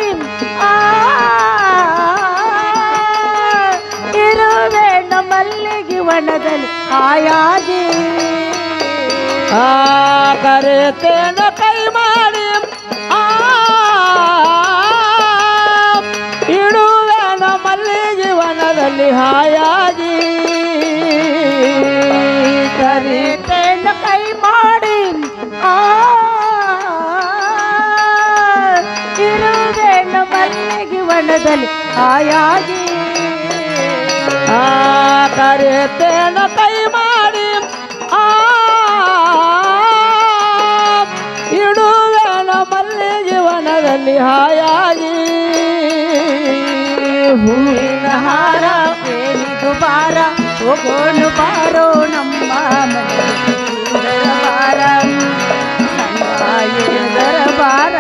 ಇರುವೆನ ಮಲ್ಲಿಗೆ ವನದಲ್ಲಿ ಆಯಾಗಿ ಕರೆತೇನ ಕೈ ಮಾಡಿ ಇಡುವೆನ ಮಲ್ಲಿಗೆ ವನದಲ್ಲಿ ಹಾಯಾಗಿ ಕರೆತೇನ ಕೈ ಮಾಡಿ ಇರುವೆನ ಮಲ್ಲಿಗೆ ವನದಲ್ಲಿ ಆಯಾಗಿ ಕರೆತೇನ ಕೈ ಮಾಡಿ ಇಡುವೆನ ಮಲ್ಲಿಗೆ ವನದಲ್ಲಿ ಹಾಯಾಗಿ ಹೂವಿನ ಹಾರ ಏನಿದು ಬಾರ ಹೋಗೋಣ ಬಾರೋ ನಮ್ಮ ಮನೆಗೆ ಸುಂದರ ಬಾರ ಸಂಗಾಯದರ ಬಾರ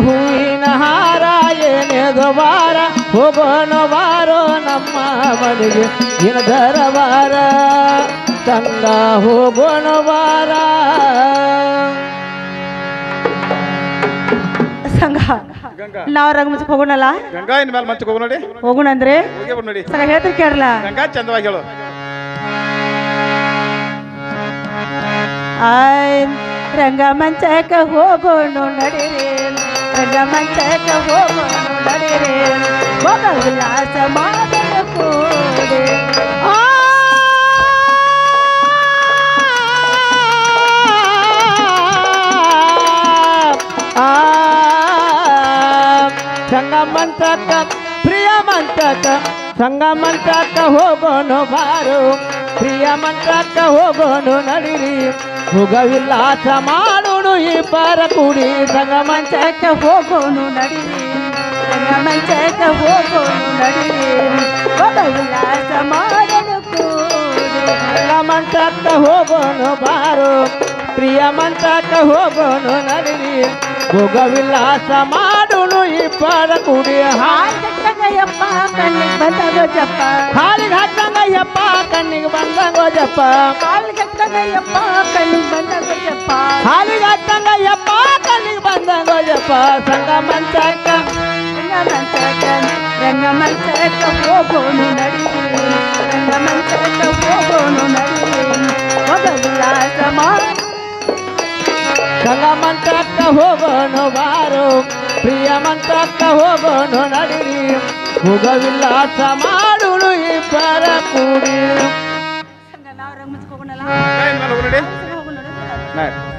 ಹೂವಿನ ಹಾರ ಏನೇದು ಬಾರ ಹೋಗೋಣ ಬಾರೋ ನಮ್ಮ ಮನೆಗೆ ಇನ ದರಬಾರ ಸಂಗ ಹೋಗೋಣ ಬಾರ ಸಂಘ ಗಂಗಾ ನಾವ್ ರಂಗಮಂಚಕ್ಕೆ ಹೋಗೋಣಲ್ಲ ಗಂಗಾ ಇನ್ ಮೇಲೆ ಮಂಚಕ್ಕೆ ಹೋಗು ನೋಡಿ ಹೋಗೋಣ ಅಂದ್ರೆ ಹೋಗಿ ಬಿಡು ನೋಡಿ ಸಂಘ ಹೇಳ್ತೀನಿ ಕೇಳಲ್ಲ ಗಂಗಾ ಚಂದವಾಗಿ ಹೇಳು ಆಯ್ ರಂಗಮಂಚಕ್ಕೆ ಹೋಗೋಣ ನಡೀರಿ ರಂಗಮಂಚಕ್ಕೆ ಹೋಗೋಣ ನಡೀರಿ ಹೋಗ ವಿಲಾಸ ಮಾಡಲ ಕೂಡಿ ಸಂಗಮಂತಕ ಪ್ರಿಯ ಮಂತಕ ಸಂಗಮಂತಕ ಹೋಗೋಣ ಬಾರು ಪ್ರಿಯ ಮಂತಕ ಹೋಗೋಣ ನಡಿರಿ ಹೋಗವಿಲ್ಲಾಸ ಮಾಡೋಣ ಇಬ್ಬರ ಕೂಡಿ ರಂಗಮಂಚಕ್ಕೆ ಹೋಗೋಣ ನಡೀರಿ ರಂಗಮಂಚಕ್ಕೆ ಹೋಗೋಣ ನಡೀರಿ ಹೋಗ ವಿಲಾಸ ಮಾಡಲು ಕೂಡಿ ಸಂಗಮಂತಕ ಹೋಗೋಣ ಬಾರು ಪ್ರಿಯ ಮಂತಕ ಹೋಗೋಣ ನಡಿರಿ ಹೋಗವಿಲ್ಲಾಸ ಮಾಡೋಣ ಇಬ್ಬರ ಕೂಡಿ ಹಾರಿಗಟ್ಟಂಗಯ್ಯಪ್ಪ ಕಣ್ಣಿಗೆ ಬಂದಾಗ ಜಪ್ಪ ಹಾಲಿಗೆ ಹತ್ತಂಗಯ್ಯಪ್ಪ ಕಣ್ಣಿಗೆ ಬಂದಂಗೋ ಜಪ್ಪ ಹಾರಿಗಟ್ಟಂಗಯ್ಯಪ್ಪ ಕಣ್ಣಿಗೆ ಬಂದಾಗ ಜಪ್ಪ ಹಾಲಿಗೆ ಹತ್ತಂಗಯ್ಯಪ್ಪ ಕಣ್ಣಿಗೆ ಬಂದಂಗೋ ಜಪ್ಪ ಸಂಗಮಂಚಕ ರಂಗಮಂಚಕ್ಕೆ ಹೋಗೋಣ ನಡೀರಿ ರಂಗಮಂಚಕ್ಕೆ ಹೋಗೋಣ ನಡೀರಿ ಹೋಗ ವಿಲಾಸ ಮಾಡಿ ಸಂಗಮಂತಕ್ಕ ಹೋಗೋಣ ಬಾರು ಪ್ರಿಯ ಮಂತಕ್ಕ ಹೋಗೋಣ ನಡಿರಿ ಹೋಗವಿಲ್ಲಾಸ ಮಾಡೋಣ ಇಬ್ಬರ ಕೂಡಿ ನಾವು ರಂಗಮಂಚಕ್ಕೆ ಹೋಗೋಣಲ್ಲ ಗಂಗಾ ಇನ್ ಮೇಲೆ ಹೋಗು ನೋಡಿ ಹೋಗೋಣ ನಡಿ.